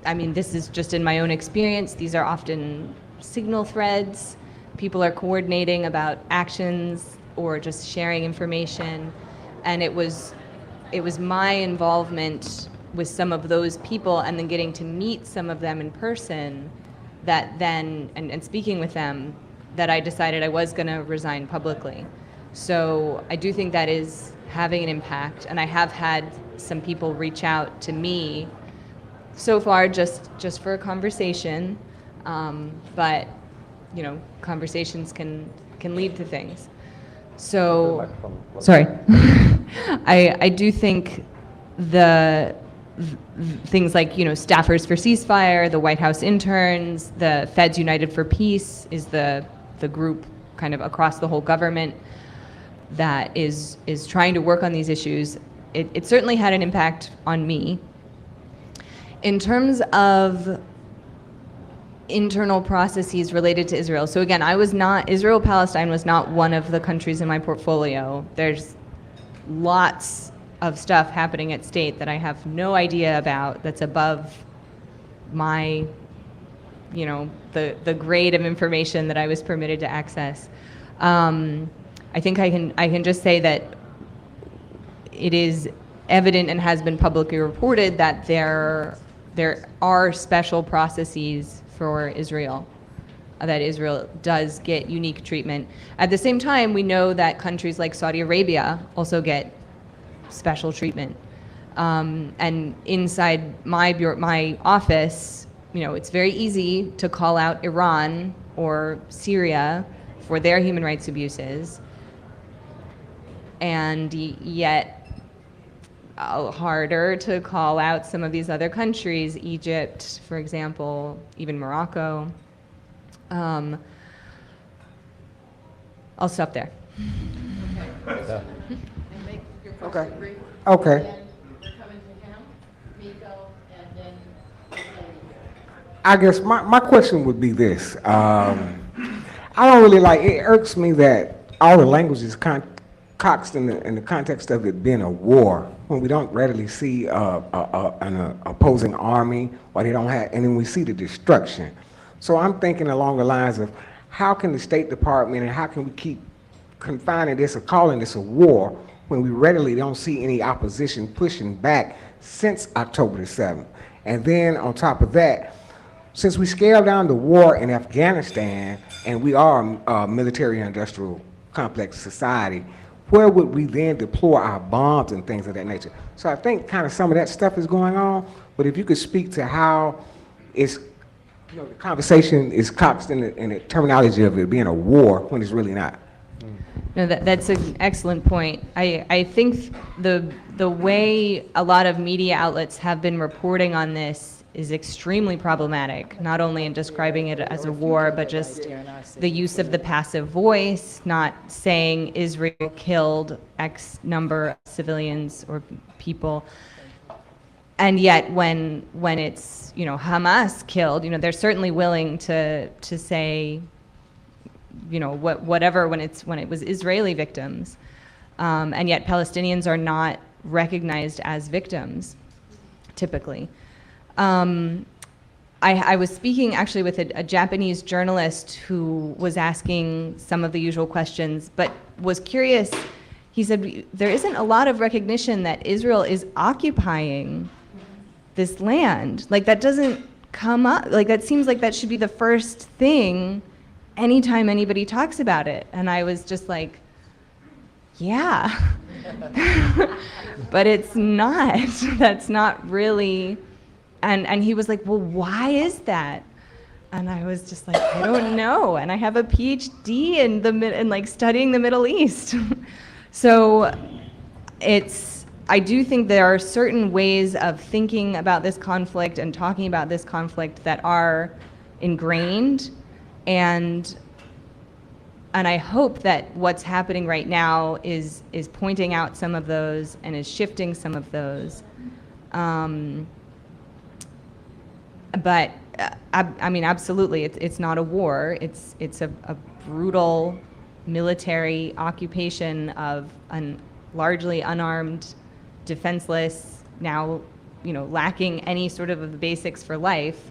[SPEAKER 3] I mean, this is just in my own experience. These are often signal threads. People are coordinating about actions or just sharing information, and it was my involvement with some of those people and then getting to meet some of them in person that then, and speaking with them, that I decided I was going to resign publicly. So I do think that is having an impact, and I have had some people reach out to me so far just for a conversation, but you know, conversations can lead to things. So, sorry. I do think the things like, you know, Staffers for Ceasefire, the White House interns, the Feds United for Peace is the group kind of across the whole government that is trying to work on these issues. It certainly had an impact on me. In terms of internal processes related to Israel, so again, Israel-Palestine was not one of the countries in my portfolio. There's lots of stuff happening at state that I have no idea about, that's above my, you know, the grade of information that I was permitted to access. I think I can just say that it is evident and has been publicly reported that there are special processes for Israel, that Israel does get unique treatment. At the same time, we know that countries like Saudi Arabia also get special treatment. And inside my office, you know, it's very easy to call out Iran or Syria for their human rights abuses, and yet harder to call out some of these other countries, Egypt, for example, even Morocco. I'll stop there.
[SPEAKER 6] Okay. Okay. I guess my question would be this. I don't really like, it irks me that all the language is coxed in the context of it being a war, when we don't readily see an opposing army, or they don't have, and then we see the destruction. So I'm thinking along the lines of, how can the State Department and how can we keep confining this or calling this a war when we readily don't see any opposition pushing back since October the 7th? And then on top of that, since we scaled down the war in Afghanistan and we are a military industrial complex society, where would we then deploy our bombs and things of that nature? So I think kind of some of that stuff is going on, but if you could speak to how it's, the conversation is coxed in the terminology of it being a war when it's really not.
[SPEAKER 3] No, that's an excellent point. I think the way a lot of media outlets have been reporting on this is extremely problematic, not only in describing it as a war, but just the use of the passive voice, not saying Israel killed X number of civilians or people. And yet when it's, Hamas killed, they're certainly willing to say, whatever when it was Israeli victims. And yet Palestinians are not recognized as victims, typically. I was speaking actually with a Japanese journalist who was asking some of the usual questions, but was curious. He said, there isn't a lot of recognition that Israel is occupying this land. Like, that doesn't come up. Like, that seems like that should be the first thing anytime anybody talks about it. And I was just like, yeah, but it's not. That's not really. And he was like, well, why is that? And I was just like, I don't know. And I have a PhD in like studying the Middle East. So I do think there are certain ways of thinking about this conflict and talking about this conflict that are ingrained. And I hope that what's happening right now is pointing out some of those and is shifting some of those. But I mean, absolutely, it's not a war. It's a brutal military occupation of a largely unarmed, defenseless, now lacking any sort of the basics for life.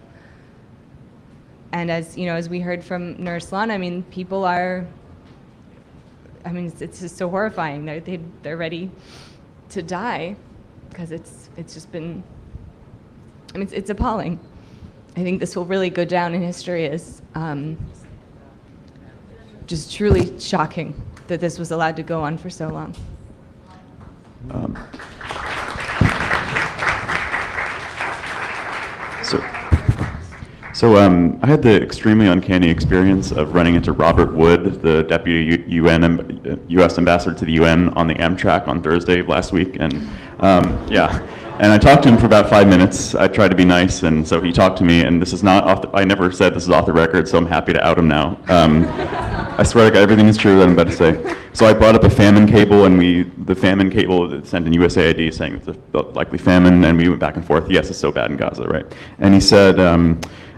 [SPEAKER 3] And as we heard from Nurslan, I mean, people are. I mean, it's just so horrifying. They're ready to die because it's just been. I mean, it's appalling. I think this will really go down in history as just truly shocking that this was allowed to go on for so long.
[SPEAKER 7] So I had the extremely uncanny experience of running into Robert Wood, the deputy U.S. ambassador to the UN, on the Amtrak on Thursday of last week, and and I talked to him for about 5 minutes. I tried to be nice, and so he talked to me, and this is not I never said this is off the record, so I'm happy to out him now. I swear to God, everything is true that I'm about to say. So I brought up a famine cable, and the famine cable sent in USAID saying it's a likely famine, and we went back and forth. Yes, it's so bad in Gaza, right? And he said,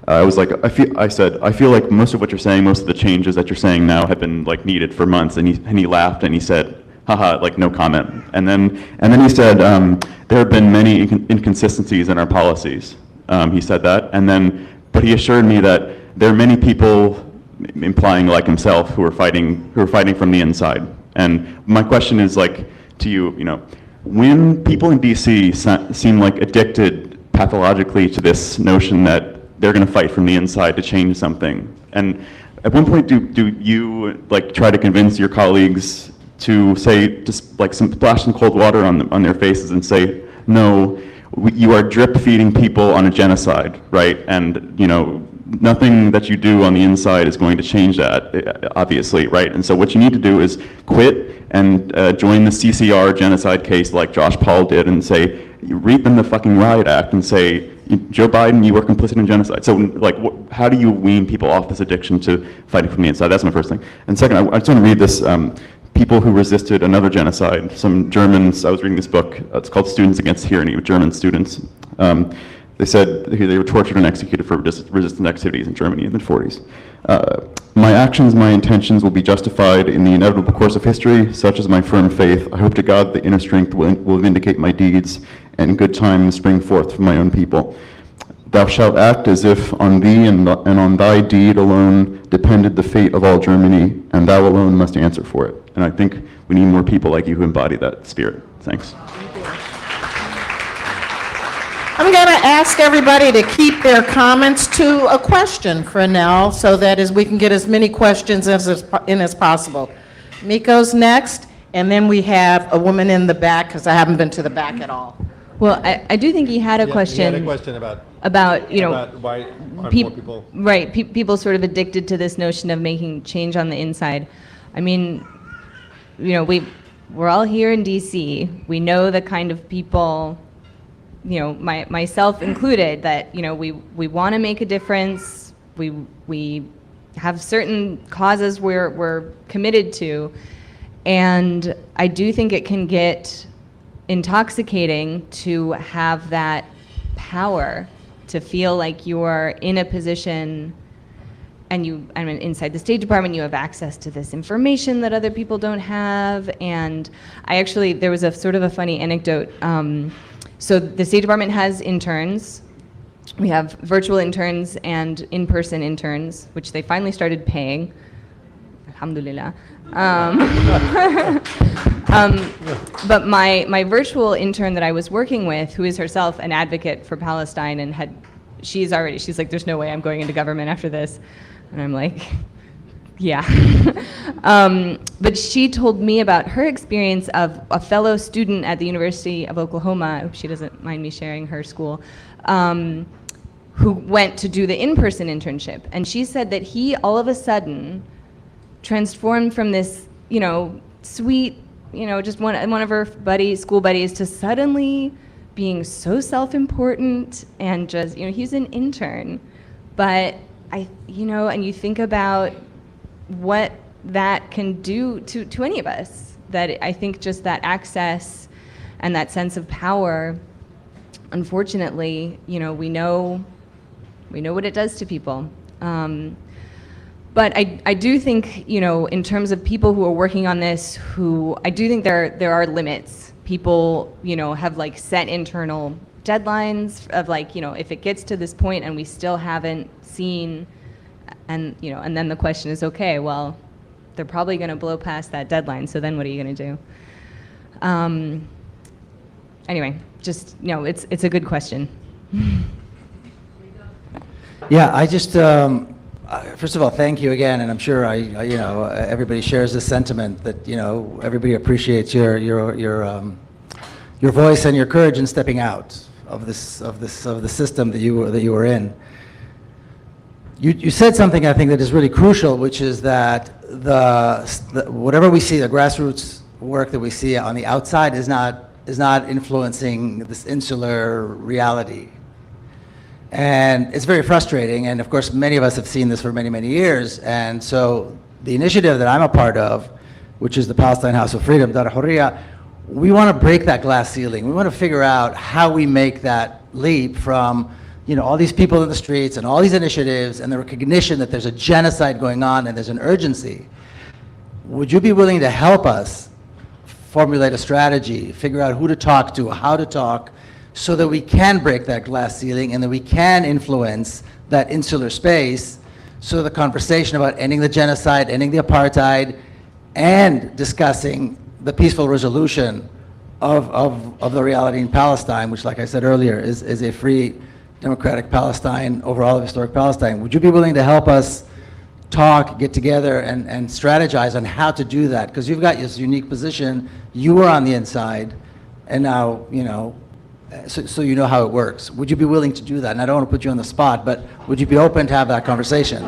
[SPEAKER 7] I was like, I feel like most of what you're saying, most of the changes that you're saying now have been like needed for months. And he laughed and he said, haha, like no comment. And then he said, there have been many inconsistencies in our policies. He said that, but he assured me that there are many people, implying like himself, who are fighting from the inside. And my question is like to you, when people in DC seem like addicted pathologically to this notion that they're going to fight from the inside to change something, and at one point do you like try to convince your colleagues to say, just like splash some cold water on their faces and say, no, you are drip feeding people on a genocide, right? And nothing that you do on the inside is going to change that, obviously, right? And so what you need to do is quit and join the CCR genocide case like Josh Paul did and say, you read them the fucking Riot Act and say, Joe Biden, you were complicit in genocide. So, like, how do you wean people off this addiction to fighting from the inside? That's my first thing. And second, I just want to read this, people who resisted another genocide. Some Germans, I was reading this book, it's called Students Against Tyranny, with German students. They said they were tortured and executed for resistant activities in Germany in the 40s. My actions, my intentions will be justified in the inevitable course of history, such as my firm faith. I hope to God the inner strength will vindicate my deeds, and good times spring forth from my own people. Thou shalt act as if on thee and on thy deed alone depended the fate of all Germany, and thou alone must answer for it. And I think we need more people like you who embody that spirit. Thanks.
[SPEAKER 5] I'm going to ask everybody to keep their comments to a question for Annelle, so that as we can get as many questions as possible. Miko's next, and then we have a woman in the back, because I haven't been to the back at all.
[SPEAKER 3] Well, I do think he had a question.
[SPEAKER 8] He had a question about
[SPEAKER 3] why
[SPEAKER 8] aren't more people.
[SPEAKER 3] Right, people sort of addicted to this notion of making change on the inside. I mean, we're all here in DC. We know the kind of people, myself included, that we want to make a difference. We have certain causes we're committed to, and I do think it can get intoxicating to have that power, to feel like you're in a position, and inside the State Department, you have access to this information that other people don't have. And there was a sort of a funny anecdote. So the State Department has interns. We have virtual interns and in-person interns, which they finally started paying. Alhamdulillah. But my virtual intern that I was working with, who is herself an advocate for Palestine, and she's like, there's no way I'm going into government after this. And I'm like, yeah. But she told me about her experience of a fellow student at the University of Oklahoma. I hope she doesn't mind me sharing her school, who went to do the in-person internship. And she said that he all of a sudden transformed from this, sweet, just one of her school buddies, to suddenly being so self-important and just, he's an intern. But and you think about what that can do to any of us, that I think just that access and that sense of power, unfortunately, we know what it does to people. But I do think, in terms of people who are working on this, I do think there are limits. People, have like set internal deadlines of like, if it gets to this point and we still haven't seen, and then the question is, okay, well, they're probably going to blow past that deadline, so then what are you going to do? Anyway, just, it's a good question.
[SPEAKER 1] Yeah, I just, first of all, thank you again, and I'm sure everybody shares this sentiment that everybody appreciates your voice and your courage in stepping out of the system that you were in. You said something I think that is really crucial, which is that whatever we see, the grassroots work that we see on the outside is not influencing this insular reality. And it's very frustrating, and of course many of us have seen this for many, many years. And so the initiative that I'm a part of, which is the Palestine House of Freedom, Dar Hurriya, we want to break that glass ceiling. We want to figure out how we make that leap from all these people in the streets and all these initiatives and the recognition that there's a genocide going on and there's an urgency. Would you be willing to help us formulate a strategy, figure out who to talk to, how to talk, so that we can break that glass ceiling and that we can influence that insular space, so the conversation about ending the genocide, ending the apartheid, and discussing the peaceful resolution of the reality in Palestine, which, like I said earlier, is a free, democratic Palestine over all of historic Palestine. Would you be willing to help us talk, get together, and strategize on how to do that? Because you've got this unique position. You were on the inside, and now, so you know how it works. Would you be willing to do that? And I don't want to put you on the spot, but would you be open to have that conversation?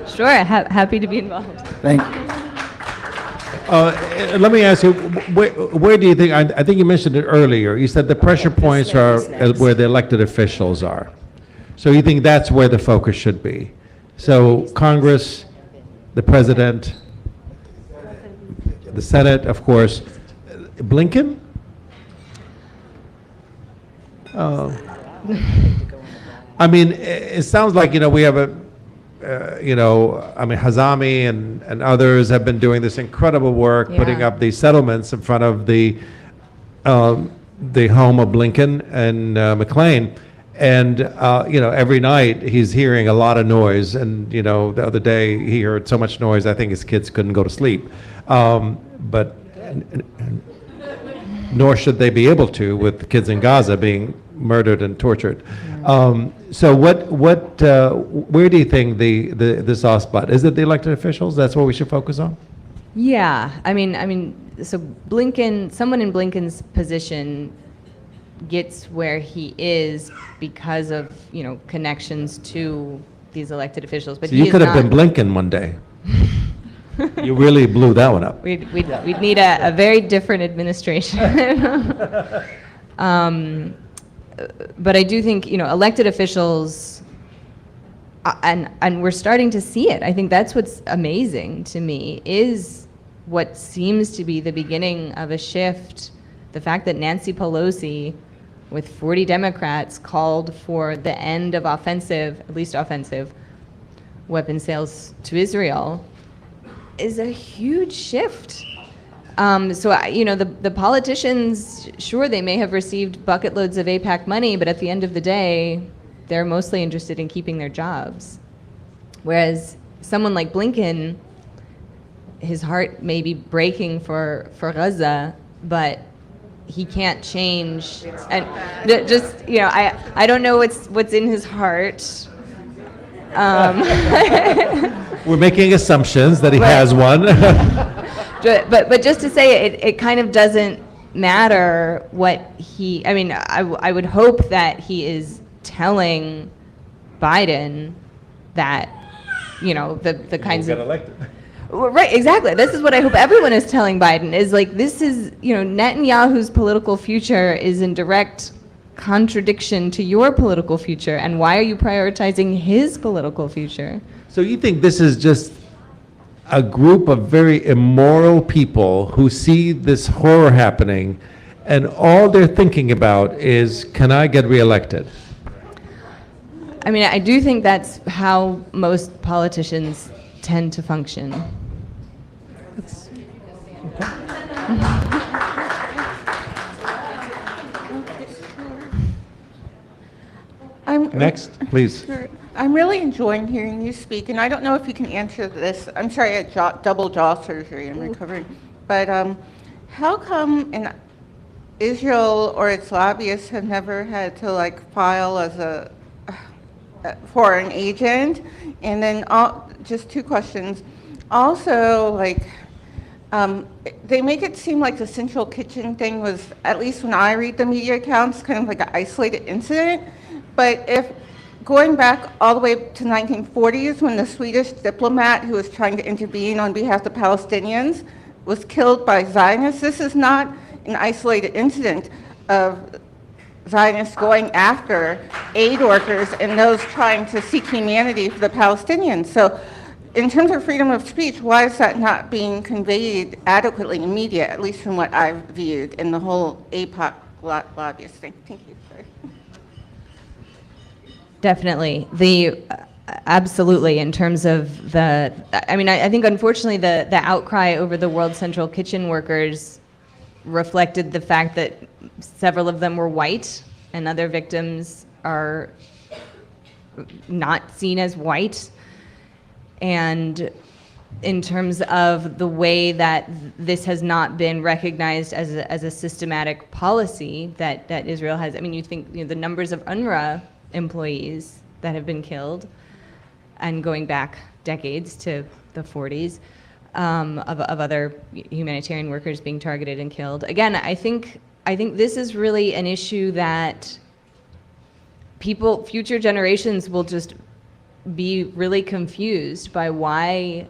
[SPEAKER 3] Sure, happy to be involved.
[SPEAKER 1] Thank you.
[SPEAKER 2] Let me ask you, where do you think, I think you mentioned it earlier, you said the pressure points are where the elected officials are. So you think that's where the focus should be? So Congress, the president, the Senate, of course. Blinken? I mean, it sounds like, we have Hazami and others have been doing this incredible work, putting
[SPEAKER 3] Yeah.
[SPEAKER 2] up these settlements in front of the home of Blinken and McLean. And, every night he's hearing a lot of noise. And, the other day he heard so much noise, I think his kids couldn't go to sleep. But nor should they be able to with the kids in Gaza being murdered and tortured. So where do you think the soft spot? Is it the elected officials? That's what we should focus on?
[SPEAKER 3] Yeah, I mean, so Blinken, someone in Blinken's position gets where he is because of, connections to these elected officials. But
[SPEAKER 2] So
[SPEAKER 3] he
[SPEAKER 2] you
[SPEAKER 3] is
[SPEAKER 2] could have
[SPEAKER 3] not-
[SPEAKER 2] been Blinken one day. You really blew that one up.
[SPEAKER 3] We'd need a very different administration. But I do think, elected officials, and we're starting to see it. I think that's what's amazing to me, is what seems to be the beginning of a shift. The fact that Nancy Pelosi, with 40 Democrats, called for the end of at least offensive, weapon sales to Israel is a huge shift. The politicians, sure, they may have received bucket loads of AIPAC money, but at the end of the day, they're mostly interested in keeping their jobs. Whereas someone like Blinken, his heart may be breaking for Gaza, but he can't change. And I don't know what's in his heart.
[SPEAKER 2] We're making assumptions that he has one.
[SPEAKER 3] But just to say it kind of doesn't matter what I would hope that he is telling Biden that, the kinds of...
[SPEAKER 2] elected.
[SPEAKER 3] Well, right, exactly. This is what I hope everyone is telling Biden, is like, this is, Netanyahu's political future is in direct contradiction to your political future, and why are you prioritizing his political future?
[SPEAKER 2] So you think this is just a group of very immoral people who see this horror happening, and all they're thinking about is, can I get reelected?
[SPEAKER 3] I mean, I do think that's how most politicians tend to function.
[SPEAKER 2] Next, please.
[SPEAKER 9] I'm really enjoying hearing you speak, and I don't know if you can answer this. I'm sorry, I had double jaw surgery. I'm recovering. But how come Israel or its lobbyists have never had to file as a foreign agent? And then just two questions. Also, they make it seem like the Central Kitchen thing was, at least when I read the media accounts, kind of like an isolated incident. But if going back all the way to 1940s, when the Swedish diplomat who was trying to intervene on behalf of the Palestinians was killed by Zionists, this is not an isolated incident of Zionists going after aid workers and those trying to seek humanity for the Palestinians. So in terms of freedom of speech, why is that not being conveyed adequately in media, at least from what I've viewed in the whole AIPAC lobbyist thing? Thank you. Sorry.
[SPEAKER 3] Definitely. Absolutely, in terms of I think unfortunately the outcry over the World Central Kitchen workers reflected the fact that several of them were white and other victims are not seen as white. And in terms of the way that this has not been recognized as a systematic policy that Israel has, you think the numbers of UNRWA employees that have been killed, and going back decades to the 40s, of other humanitarian workers being targeted and killed. Again, I think this is really an issue that future generations will just be really confused by why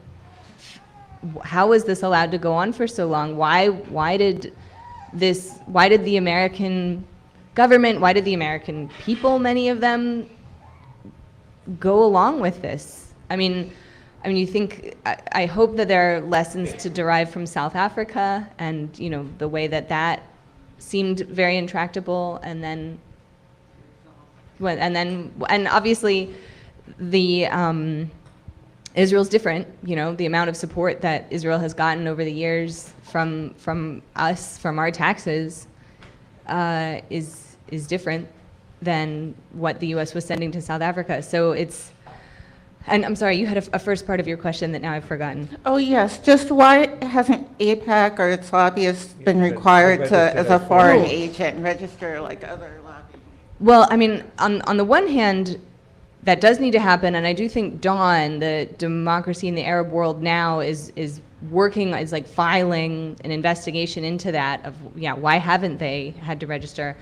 [SPEAKER 3] how was this allowed to go on for so long? Why did the American government, why did the American people, many of them, go along with this? I mean, you think, I hope that there are lessons to derive from South Africa and, the way that seemed very intractable, and obviously Israel's different. The amount of support that Israel has gotten over the years from us, from our taxes, is different than what the U.S. was sending to South Africa. So it's, and I'm sorry, you had a first part of your question that now I've forgotten.
[SPEAKER 9] Oh, yes, just why hasn't AIPAC or its lobbyists been required to, as a foreign agent, register like other lobbyists?
[SPEAKER 3] Well, I mean, on the one hand, that does need to happen, and I do think Dawn, the Democracy in the Arab World Now, is working, is like filing an investigation into that of, why haven't they had to register?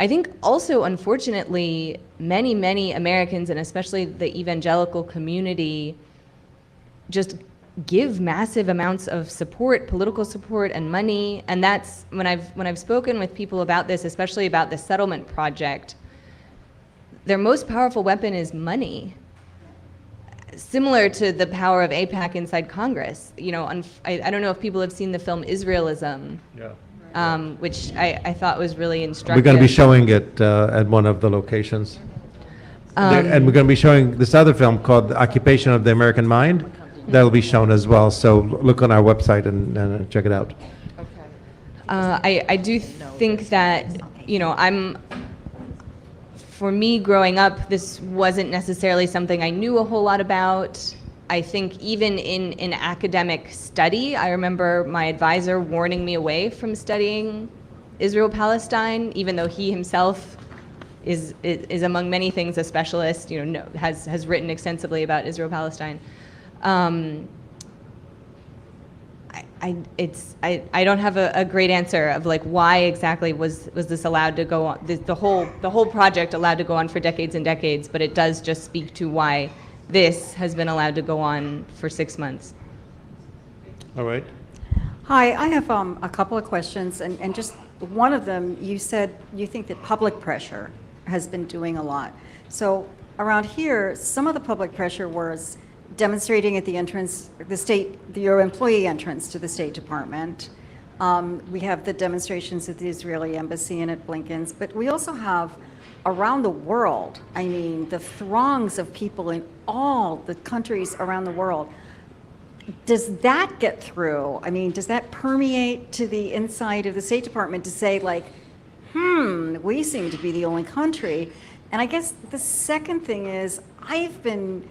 [SPEAKER 3] I think also, unfortunately, many Americans, and especially the evangelical community, just give massive amounts of support, political support and money, and that's, when I've spoken with people about this, especially about the settlement project, their most powerful weapon is money. Similar to the power of AIPAC inside Congress. I don't know if people have seen the film Israelism, which I thought was really instructive.
[SPEAKER 8] We're going to be showing it at one of the locations. And we're going to be showing this other film called The Occupation of the American Mind. That'll be shown as well. So look on our website and check it out.
[SPEAKER 3] I do think that, for me growing up, this wasn't necessarily something I knew a whole lot about. I think even in academic study, I remember my advisor warning me away from studying Israel-Palestine, even though he himself is among many things a specialist, has written extensively about Israel-Palestine. I don't have a great answer of like why exactly was this allowed to go on, the whole project allowed to go on for decades and decades, but it does just speak to why this has been allowed to go on for 6 months.
[SPEAKER 8] All right.
[SPEAKER 10] Hi, I have a couple of questions, and just one of them, you said you think that public pressure has been doing a lot. So around here, some of the public pressure was demonstrating at the entrance, your employee entrance to the State Department. We have the demonstrations at the Israeli Embassy and at Blinken's, but we also have around the world, the throngs of people in all the countries around the world. Does that get through? Does that permeate to the inside of the State Department to say like, we seem to be the only country? And I guess the second thing is, I've been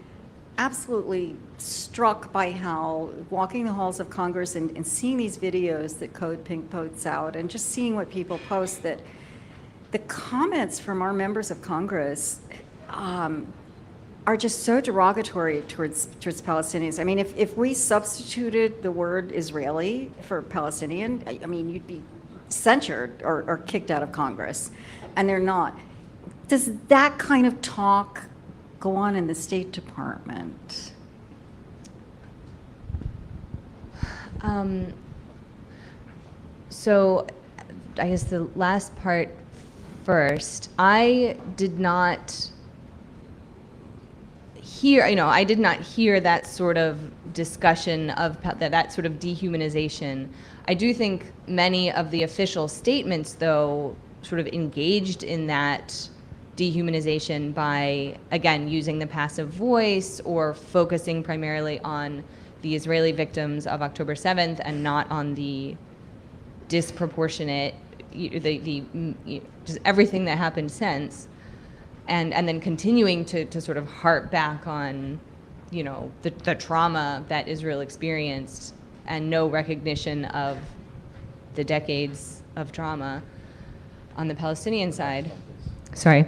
[SPEAKER 10] absolutely struck by how walking the halls of Congress and seeing these videos that Code Pink puts out and just seeing what people post, that the comments from our members of Congress are just so derogatory towards Palestinians. If we substituted the word Israeli for Palestinian, you'd be censured or kicked out of Congress, and they're not. Does that kind of talk go on in the State Department?
[SPEAKER 3] So I guess the last part first. I did not hear that sort of discussion of that sort of dehumanization. I do think many of the official statements, though, sort of engaged in that dehumanization by, again, using the passive voice or focusing primarily on the Israeli victims of October 7th and not on the disproportionate, just everything that happened since, and then continuing to sort of harp back on, the trauma that Israel experienced and no recognition of the decades of trauma on the Palestinian side. Sorry.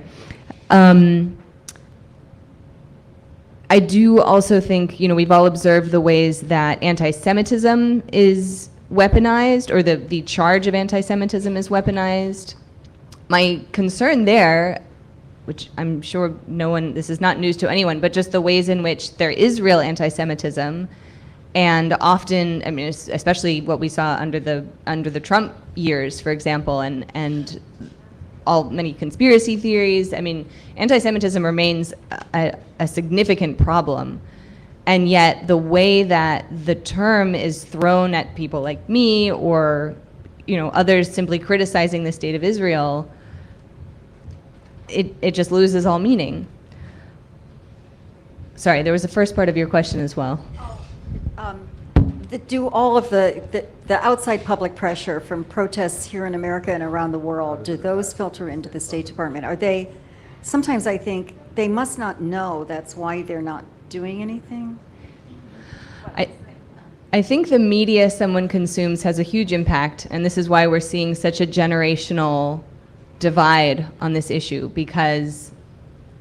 [SPEAKER 3] I do also think, we've all observed the ways that anti-Semitism is weaponized, or the charge of anti-Semitism is weaponized. My concern there, which I'm sure this is not news to anyone, but just the ways in which there is real anti-Semitism, And often, I mean, especially what we saw under the Trump years, for example, and many conspiracy theories. I mean, anti-Semitism remains a significant problem. And yet the way that the term is thrown at people like me or, others simply criticizing the state of Israel, it just loses all meaning. Sorry, there was a first part of your question as well.
[SPEAKER 10] Do all of the outside public pressure from protests here in America and around the world, do those filter into the State Department? Are they, sometimes I think they must not know that's why they're not doing anything?
[SPEAKER 3] I think the media someone consumes has a huge impact, and this is why we're seeing such a generational divide on this issue, because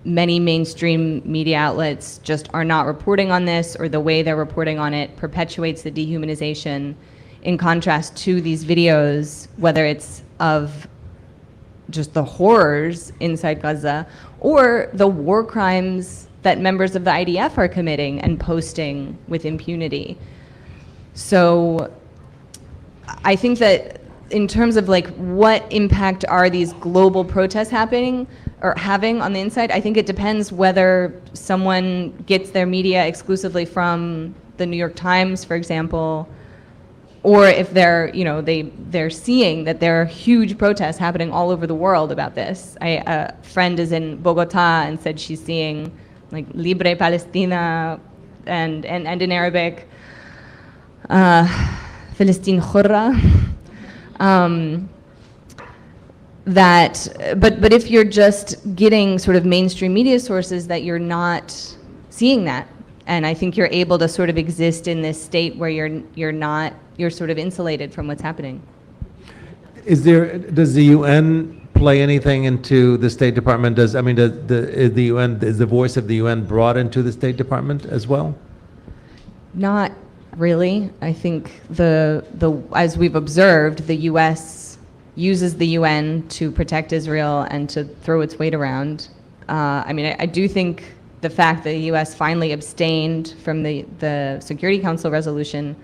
[SPEAKER 3] many mainstream media outlets just are not reporting on this, or the way they're reporting on it perpetuates the dehumanization, in contrast to these videos, whether it's of just the horrors inside Gaza or the war crimes that members of the IDF are committing and posting with impunity. So I think that in terms of like what impact are these global protests happening or having on the inside, I think it depends whether someone gets their media exclusively from the New York Times, for example, or if they're, they're seeing that there are huge protests happening all over the world about this. A friend is in Bogota and said she's seeing like Libre Palestina and in Arabic, Palestine Hurra. But if you're just getting sort of mainstream media sources, that you're not seeing that. And I think you're able to sort of exist in this state where you're sort of insulated from what's happening.
[SPEAKER 8] Does the UN play anything into the State Department? Is the voice of the UN brought into the State Department as well?
[SPEAKER 3] Not really. I think as we've observed, the U.S. uses the UN to protect Israel and to throw its weight around. I do think the fact that the U.S. finally abstained from the Security Council resolution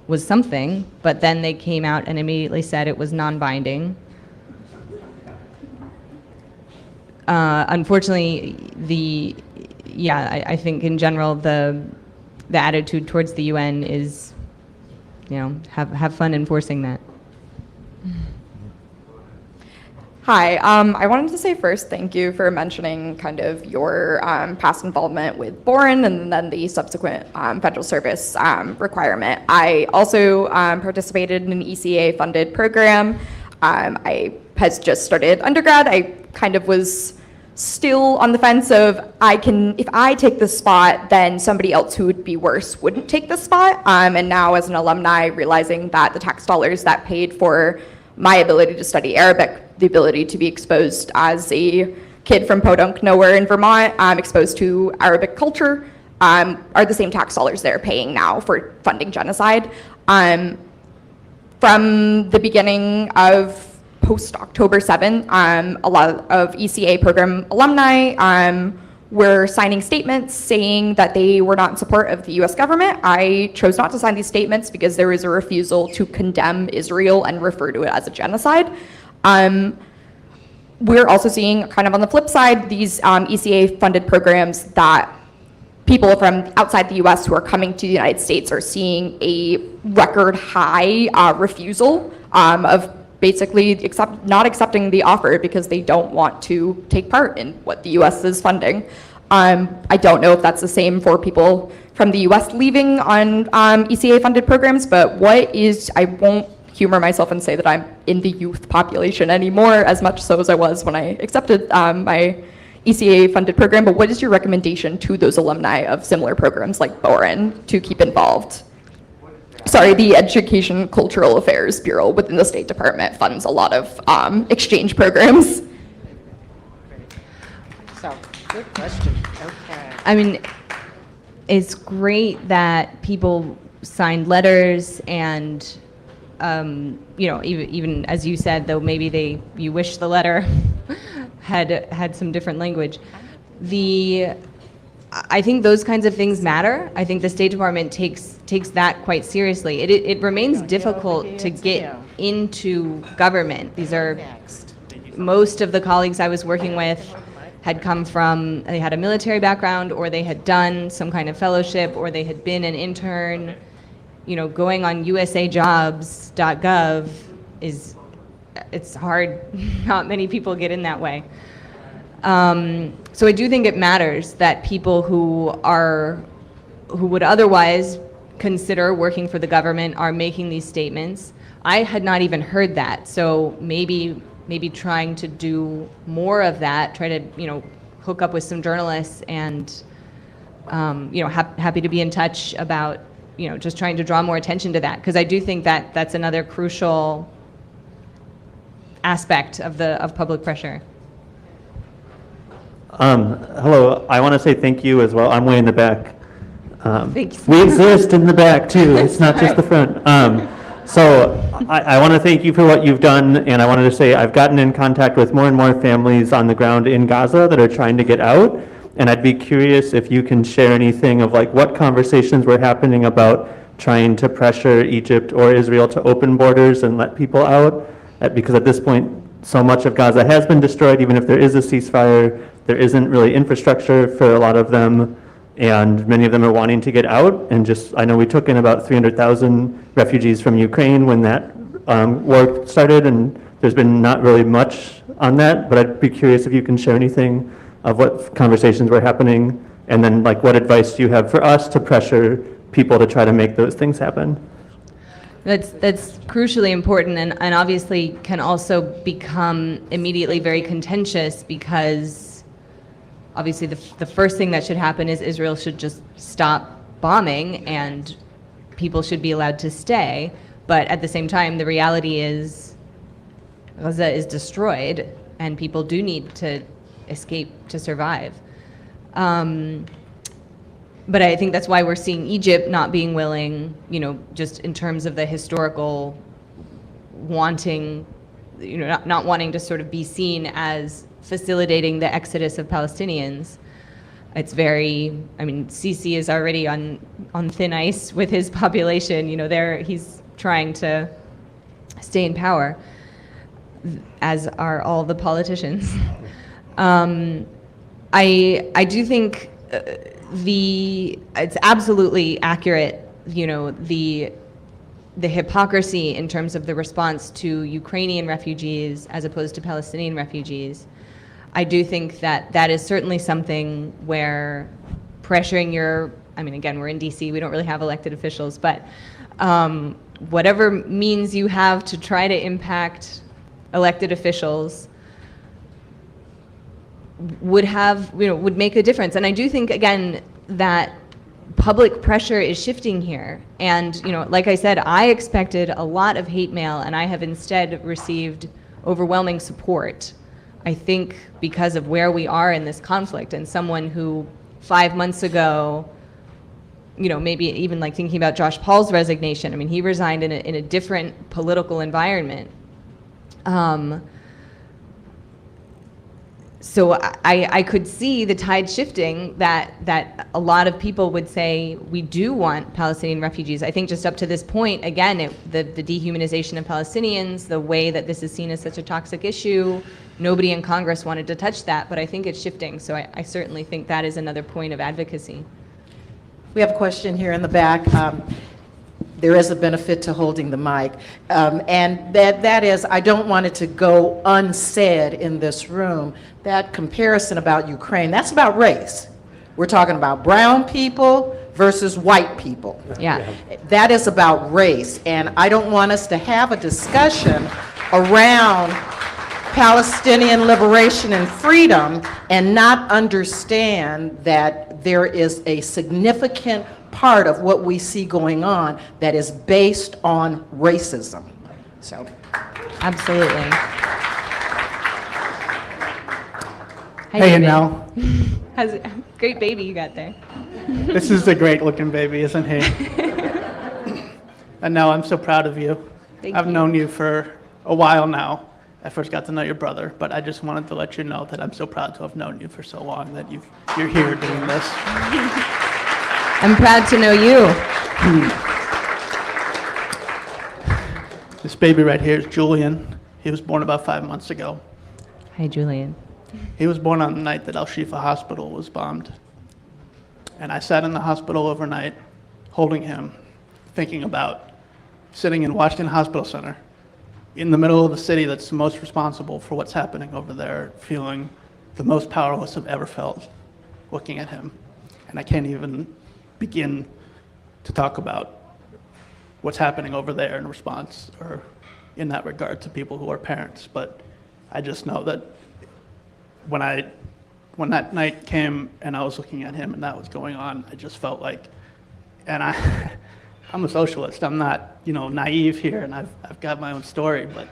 [SPEAKER 3] was something, but then they came out and immediately said it was non-binding. Unfortunately, I think in general the attitude towards the UN is, have fun enforcing that.
[SPEAKER 11] Hi, I wanted to say first thank you for mentioning kind of your past involvement with Boren and then the subsequent federal service requirement. I also participated in an ECA-funded program. I had just started undergrad. I kind of was still on the fence of if I take this spot, then somebody else who would be worse wouldn't take this spot. And now as an alumni, realizing that the tax dollars that paid for my ability to study Arabic, the ability to be exposed as a kid from Podunk, nowhere in Vermont, exposed to Arabic culture, are the same tax dollars they're paying now for funding genocide. From the beginning of post-October 7, a lot of ECA program alumni were signing statements saying that they were not in support of the US government. I chose not to sign these statements because there was a refusal to condemn Israel and refer to it as a genocide. We're also seeing, kind of on the flip side, these ECA-funded programs that people from outside the US who are coming to the United States are seeing a record high refusal of basically not accepting the offer because they don't want to take part in what the US is funding. I don't know if that's the same for people from the US leaving on ECA-funded programs, but I won't humor myself and say that I'm in the youth population anymore, as much so as I was when I accepted my ECA-funded program, but what is your recommendation to those alumni of similar programs like Boren to keep involved? Sorry, the Education Cultural Affairs Bureau within the State Department funds a lot of exchange programs.
[SPEAKER 5] So, good question. Okay.
[SPEAKER 3] It's great that people signed letters and, even as you said, though maybe you wish the letter had some different language. I think those kinds of things matter. I think the State Department takes takes that quite seriously. It remains difficult to get into government. These are, most of the colleagues I was working with had come from, they had a military background, or they had done some kind of fellowship, or they had been an intern. You know, going on usajobs.gov it's hard. Not many people get in that way. So I do think it matters that people who would otherwise consider working for the government are making these statements. I had not even heard that, so maybe trying to do more of that, try to, you know, hook up with some journalists and, you know, happy to be in touch about, you know, just trying to draw more attention to that, because I do think that that's another crucial aspect of public pressure.
[SPEAKER 12] Hello, I want to say thank you as well. I'm way in the back.
[SPEAKER 3] Thanks.
[SPEAKER 12] We exist in the back too. It's not just the front. So I want to thank you for what you've done, and I wanted to say I've gotten in contact with more and more families on the ground in Gaza that are trying to get out, and I'd be curious if you can share anything of like what conversations were happening about trying to pressure Egypt or Israel to open borders and let people out, because at this point so much of Gaza has been destroyed. Even if there is a ceasefire, there isn't really infrastructure for a lot of them, and many of them are wanting to get out. And just, I know we took in about 300,000 refugees from Ukraine when that war started, and there's been not really much on that, but I'd be curious if you can share anything of what conversations were happening, and then like what advice do you have for us to pressure people to try to make those things happen?
[SPEAKER 3] That's crucially important, and obviously can also become immediately very contentious, because obviously the first thing that should happen is Israel should just stop bombing and people should be allowed to stay. But at the same time, the reality is Gaza is destroyed and people do need to escape to survive. But I think that's why we're seeing Egypt not being willing, you know, just in terms of the historical wanting, you know, not wanting to sort of be seen as facilitating the exodus of Palestinians. It's very, I mean, Sisi is already on thin ice with his population. You know, he's trying to stay in power, as are all the politicians. I do think it's absolutely accurate, you know, the hypocrisy in terms of the response to Ukrainian refugees as opposed to Palestinian refugees. I do think that is certainly something where pressuring I mean, again, we're in DC, we don't really have elected officials, but whatever means you have to try to impact elected officials would make a difference. And I do think, again, that public pressure is shifting here. And, you know, like I said, I expected a lot of hate mail, and I have instead received overwhelming support. I think because of where we are in this conflict, and someone who 5 months ago, you know, maybe even like thinking about Josh Paul's resignation, I mean, he resigned in a different political environment. So I could see the tide shifting, that a lot of people would say we do want Palestinian refugees. I think just up to this point, again, the dehumanization of Palestinians, the way that this is seen as such a toxic issue, nobody in Congress wanted to touch that, but I think it's shifting. So I certainly think that is another point of advocacy.
[SPEAKER 5] We have a question here in the back. There is a benefit to holding the mic, and that is, I don't want it to go unsaid in this room. That comparison about Ukraine, that's about race. We're talking about brown people versus white people.
[SPEAKER 3] Yeah.
[SPEAKER 5] That is about race, and I don't want us to have a discussion around Palestinian liberation and freedom and not understand that there is a significant part of what we see going on that is based on racism. So,
[SPEAKER 3] absolutely.
[SPEAKER 13] Hey, Annelle.
[SPEAKER 3] How's it? Great baby you got there.
[SPEAKER 13] This is a great looking baby, isn't he? Annelle, I'm so proud of you. I've known you for a while now. I first got to know your brother, but I just wanted to let you know that I'm so proud to have known you for so long, that you're here doing this.
[SPEAKER 3] I'm proud to know you.
[SPEAKER 13] This baby right here is Julian. He was born about 5 months ago.
[SPEAKER 3] Hi, Julian.
[SPEAKER 13] He was born on the night that Al-Shifa Hospital was bombed. And I sat in the hospital overnight, holding him, thinking about sitting in Washington Hospital Center, in the middle of the city that's the most responsible for what's happening over there, feeling the most powerless I've ever felt, looking at him. And I can't even begin to talk about what's happening over there in response or in that regard to people who are parents. But I just know that when that night came and I was looking at him and that was going on, I just felt like, and I'm a socialist, I'm not, naive here, and I've got my own story, but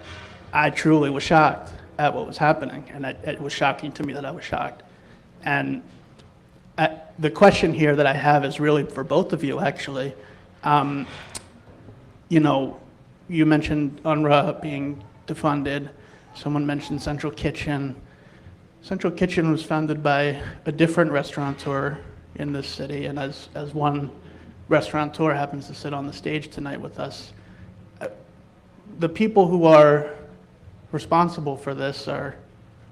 [SPEAKER 13] I truly was shocked at what was happening, and it was shocking to me that I was shocked. And the question here that I have is really for both of you, actually. You mentioned UNRWA being defunded. Someone mentioned Central Kitchen. Central Kitchen was founded by a different restaurateur in this city, and as one restaurateur happens to sit on the stage tonight with us, the people who are responsible for this are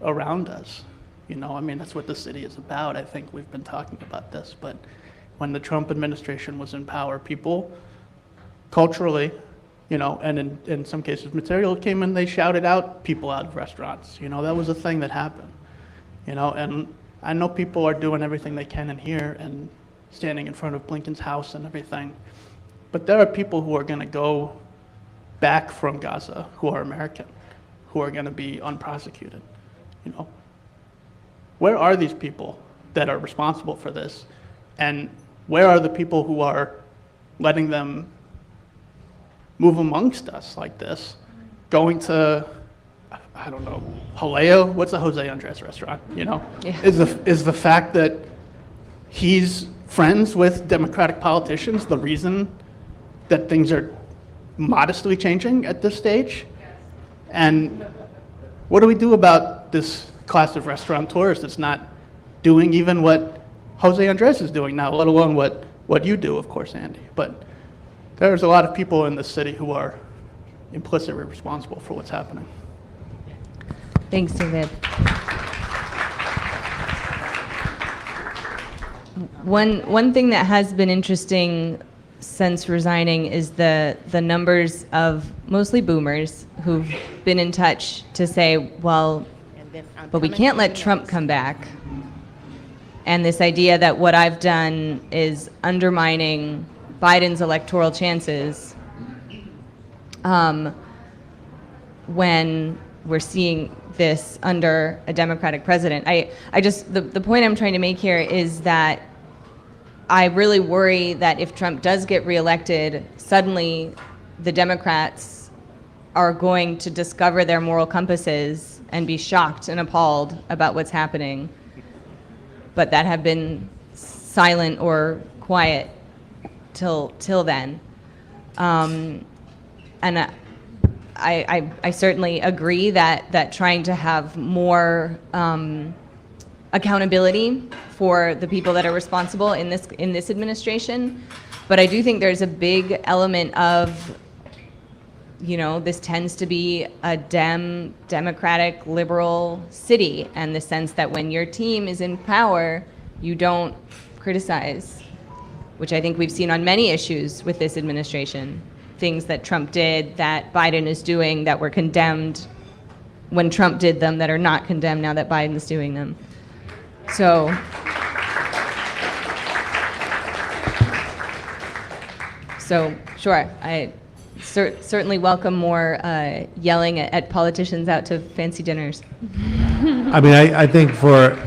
[SPEAKER 13] around us. That's what the city is about. I think we've been talking about this, but when the Trump administration was in power, people culturally, and in some cases material came in, they shouted out people out of restaurants. That was a thing that happened. And I know people are doing everything they can in here and standing in front of Blinken's house and everything. But there are people who are going to go back from Gaza who are American, who are going to be unprosecuted. Where are these people that are responsible for this? And where are the people who are letting them move amongst us like this, going to, I don't know, Jaleo? What's a Jose Andres restaurant?
[SPEAKER 3] Yeah.
[SPEAKER 13] Is the fact that he's friends with Democratic politicians the reason that things are modestly changing at this stage? And what do we do about this class of restaurateurs that's not doing even what Jose Andres is doing now, let alone what you do, of course, Andy? But there's a lot of people in this city who are implicitly responsible for what's happening.
[SPEAKER 3] Thanks, David. One thing that has been interesting since resigning is the numbers of mostly boomers who've been in touch to say, well, but we can't let Trump come back. And this idea that what I've done is undermining Biden's electoral chances when we're seeing this under a Democratic president. The point I'm trying to make here is that I really worry that if Trump does get reelected, suddenly the Democrats are going to discover their moral compasses and be shocked and appalled about what's happening, but that have been silent or quiet till then. And I certainly agree that trying to have more accountability for the people that are responsible in this administration, but I do think there's a big element of, this tends to be a democratic, liberal city, and the sense that when your team is in power, you don't criticize, which I think we've seen on many issues with this administration. Things that Trump did, that Biden is doing, that were condemned when Trump did them, that are not condemned now that Biden's doing them. So, sure, I certainly welcome more yelling at politicians out to fancy dinners.
[SPEAKER 8] I think for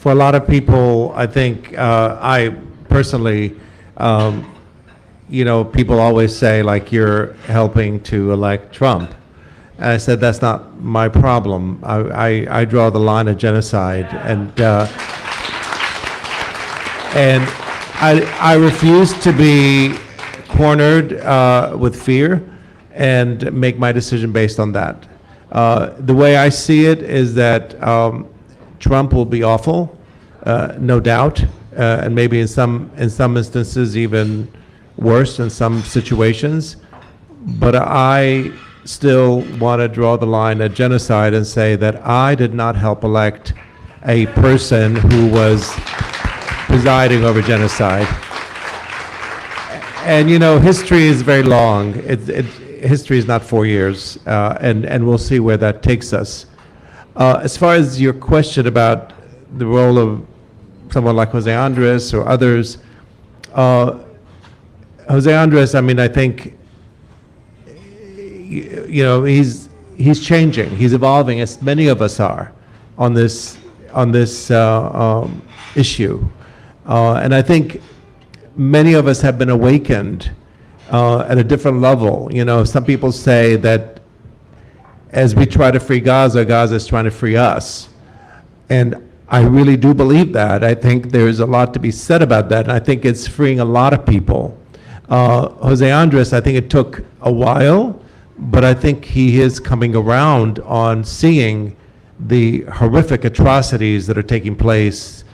[SPEAKER 8] a lot of people, I think I personally, people always say, like, you're helping to elect Trump. And I said, that's not my problem. I draw the line of genocide, and I refuse to be cornered with fear and make my decision based on that. The way I see it is that Trump will be awful, no doubt, and maybe in some instances even worse in some situations. But I still want to draw the line at genocide and say that I did not help elect a person who was presiding over genocide. And history is very long. History is not 4 years, and we'll see where that takes us. As far as your question about the role of someone like Jose Andres or others, Jose Andres, I think, he's changing, he's evolving, as many of us are on this issue, and I think many of us have been awakened at a different level. Some people say that as we try to free Gaza, Gaza is trying to free us, and I really do believe that. I think there's a lot to be said about that, and I think it's freeing a lot of people. Jose Andres, I think it took a while, but I think he is coming around on seeing the horrific atrocities that are taking place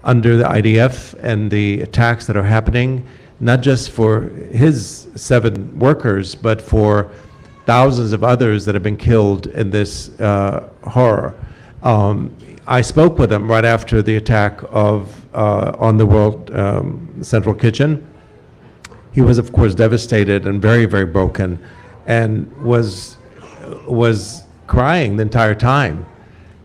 [SPEAKER 8] under the IDF and the attacks that are happening, not just for his 7 workers, but for thousands of others that have been killed in this horror. I spoke with him right after the attack on the World Central Kitchen. He was, of course, devastated and very, very broken, and was crying the entire time.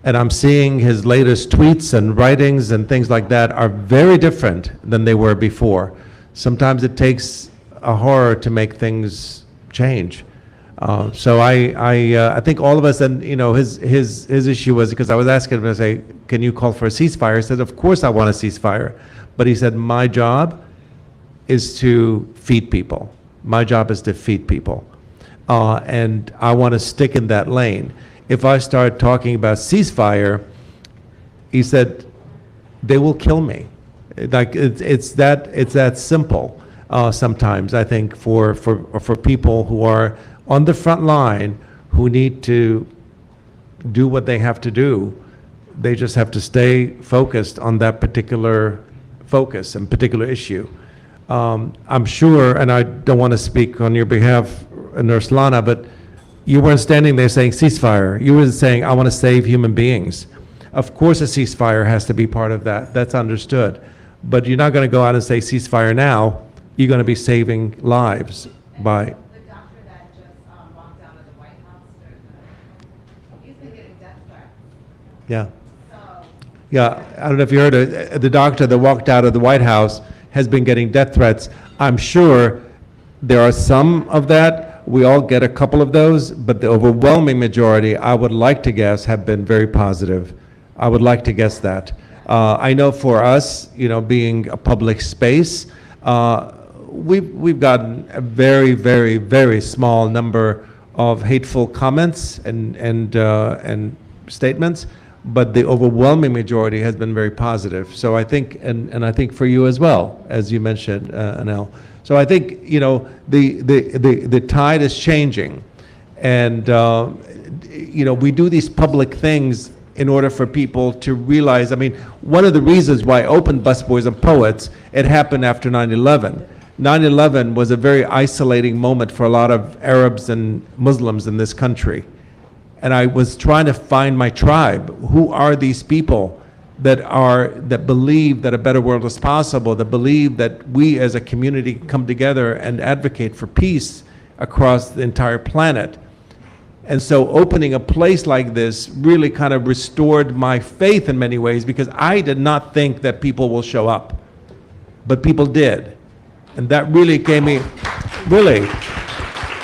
[SPEAKER 8] And I'm seeing his latest tweets and writings and things like that are very different than they were before. Sometimes it takes a horror to make things change. So I think all of us, and his issue was, because I was asking him, I say, can you call for a ceasefire? He said, of course I want a ceasefire. But he said, my job is to feed people. My job is to feed people. And I want to stick in that lane. If I start talking about ceasefire, he said, they will kill me. Like it's that simple. Sometimes I think for people who are on the front line, who need to do what they have to do, they just have to stay focused on that particular focus and particular issue. I'm sure, and I don't want to speak on your behalf, Nurse Lana, but you weren't standing there saying ceasefire. You were saying, I want to save human beings. Of course a ceasefire has to be part of that. That's understood. But you're not going to go out and say ceasefire now. You're going to be saving lives by...
[SPEAKER 14] The doctor that just walked out of the White House, he's been getting death threats.
[SPEAKER 8] Yeah.
[SPEAKER 14] So...
[SPEAKER 8] Yeah, I don't know if you heard it. The doctor that walked out of the White House has been getting death threats. I'm sure there are some of that. We all get a couple of those, but the overwhelming majority, I would like to guess, have been very positive. I would like to guess that. I know for us, being a public space, we've gotten a very, very, very small number of hateful comments and statements, but the overwhelming majority has been very positive. So I think, and I think for you as well, as you mentioned, Annelle. So I think, the tide is changing, and we do these public things in order for people to realize. One of the reasons why I opened Busboys and Poets, it happened after 9/11. 9/11 was a very isolating moment for a lot of Arabs and Muslims in this country. And I was trying to find my tribe. Who are these people that believe that a better world is possible, that believe that we as a community come together and advocate for peace across the entire planet? And so opening a place like this really kind of restored my faith in many ways, because I did not think that people will show up, but people did. And that really gave me,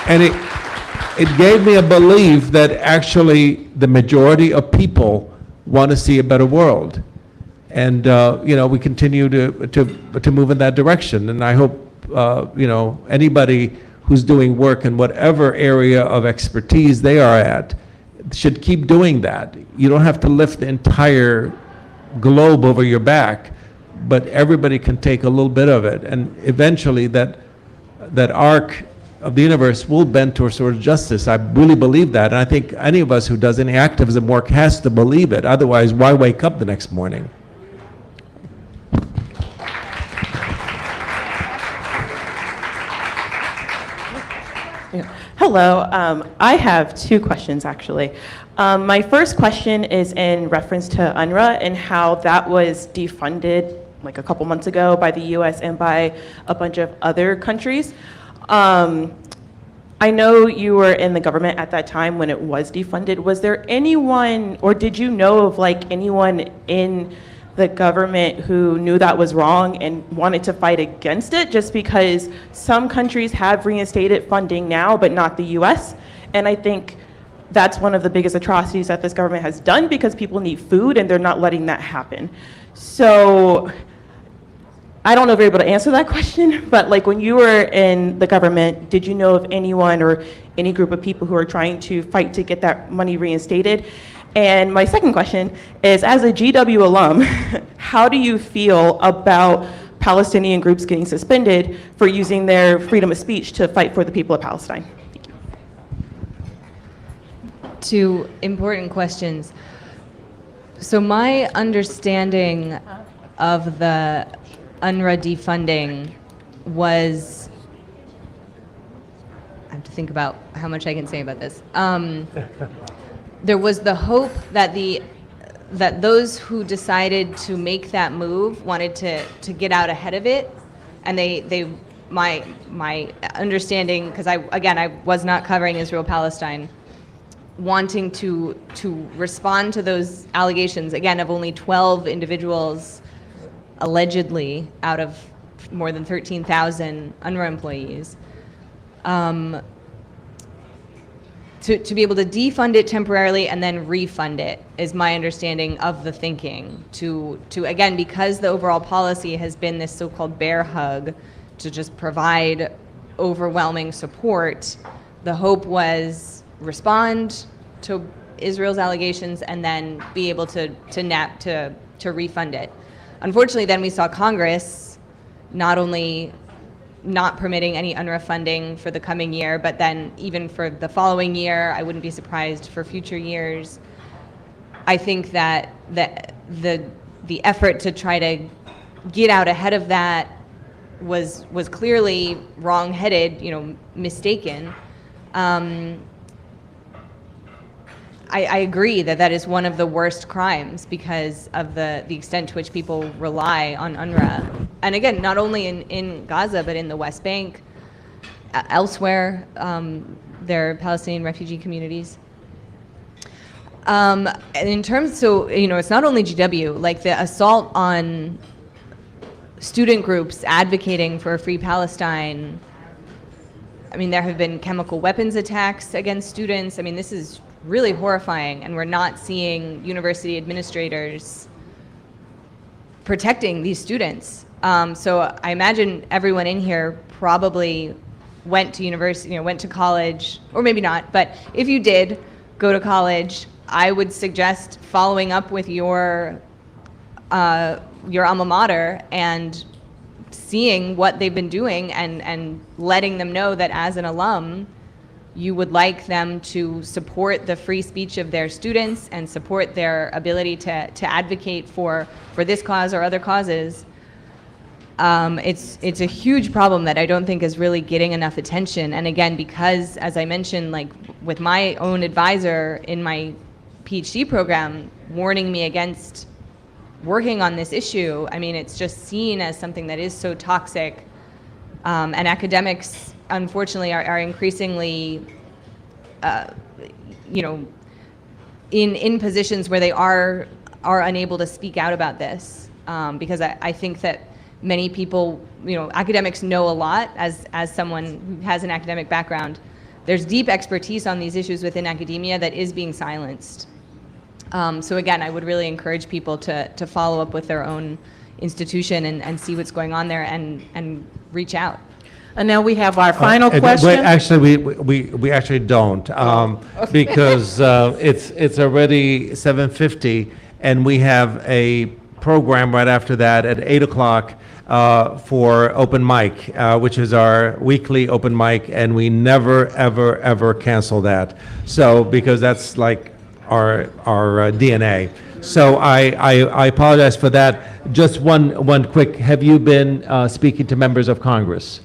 [SPEAKER 8] and it gave me a belief that actually the majority of people want to see a better world. And, we continue to move in that direction. And I hope, anybody who's doing work in whatever area of expertise they are at should keep doing that. You don't have to lift the entire globe over your back, but everybody can take a little bit of it. And eventually that arc of the universe will bend towards sort of justice. I really believe that. And I think any of us who does any activism work has to believe it. Otherwise, why wake up the next morning?
[SPEAKER 15] Hello. I have two questions, actually. My first question is in reference to UNRWA and how that was defunded like a couple months ago by the US and by a bunch of other countries. I know you were in the government at that time when it was defunded. Was there anyone, or did you know of like anyone in the government who knew that was wrong and wanted to fight against it, just because some countries have reinstated funding now, but not the US? And I think that's one of the biggest atrocities that this government has done, because people need food and they're not letting that happen. So I don't know if you're able to answer that question, but like when you were in the government, did you know of anyone or any group of people who are trying to fight to get that money reinstated? And my second question is, as a GW alum, how do you feel about Palestinian groups getting suspended for using their freedom of speech to fight for the people of Palestine?
[SPEAKER 3] Two important questions. So my understanding of the UNRWA defunding was, I have to think about how much I can say about this. There was the hope that that those who decided to make that move wanted to get out ahead of it, and my understanding, because I was not covering Israel-Palestine, wanting to respond to those allegations, again, of only 12 individuals allegedly out of more than 13,000 UNRWA employees, to be able to defund it temporarily and then refund it is my understanding of the thinking. To again, because the overall policy has been this so-called bear hug, to just provide overwhelming support, the hope was respond to Israel's allegations and then be able to refund it. Unfortunately, then we saw Congress not only not permitting any UNRWA funding for the coming year, but then even for the following year, I wouldn't be surprised for future years. I think that the effort to try to get out ahead of that was clearly wrong-headed, mistaken. I agree that is one of the worst crimes because of the extent to which people rely on UNRWA. And again, not only in Gaza, but in the West Bank, elsewhere, there are Palestinian refugee communities. And in terms, it's not only GW, like the assault on student groups advocating for a free Palestine. I mean, there have been chemical weapons attacks against students. I mean, this is really horrifying, and we're not seeing university administrators protecting these students. So I imagine everyone in here probably went to university, went to college, or maybe not, but if you did go to college, I would suggest following up with your alma mater and seeing what they've been doing and letting them know that as an alum, you would like them to support the free speech of their students and support their ability to advocate for this cause or other causes. It's a huge problem that I don't think is really getting enough attention. And again, because as I mentioned, like with my own advisor in my PhD program warning me against working on this issue, I mean, it's just seen as something that is so toxic. And academics, unfortunately, are increasingly, in positions where they are unable to speak out about this, because I think that many people, academics know a lot. As someone who has an academic background, there's deep expertise on these issues within academia that is being silenced. So again, I would really encourage people to follow up with their own institution and see what's going on there and reach out.
[SPEAKER 4] And now we have our final question.
[SPEAKER 8] Actually, we actually don't, because it's already 7:50, and we have a program right after that at 8 o'clock for open mic, which is our weekly open mic, and we never, ever, ever cancel that. So, because that's like our DNA. So I apologize for that. Just one quick, have you been speaking to members of Congress?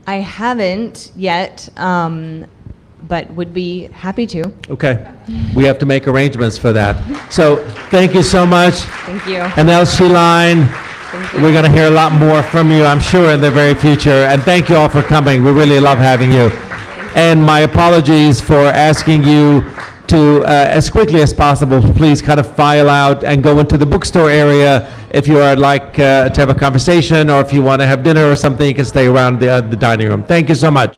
[SPEAKER 3] I haven't yet, but would be happy to.
[SPEAKER 8] Okay. We have to make arrangements for that. So thank you so much.
[SPEAKER 3] Thank you.
[SPEAKER 8] Annelle Sheline.
[SPEAKER 3] Thank you.
[SPEAKER 8] We're going to hear a lot more from you, I'm sure, in the very future. And thank you all for coming. We really love having you. And my apologies for asking you to, as quickly as possible, please kind of file out and go into the bookstore area. If you would like to have a conversation, or if you want to have dinner or something, you can stay around the dining room. Thank you so much.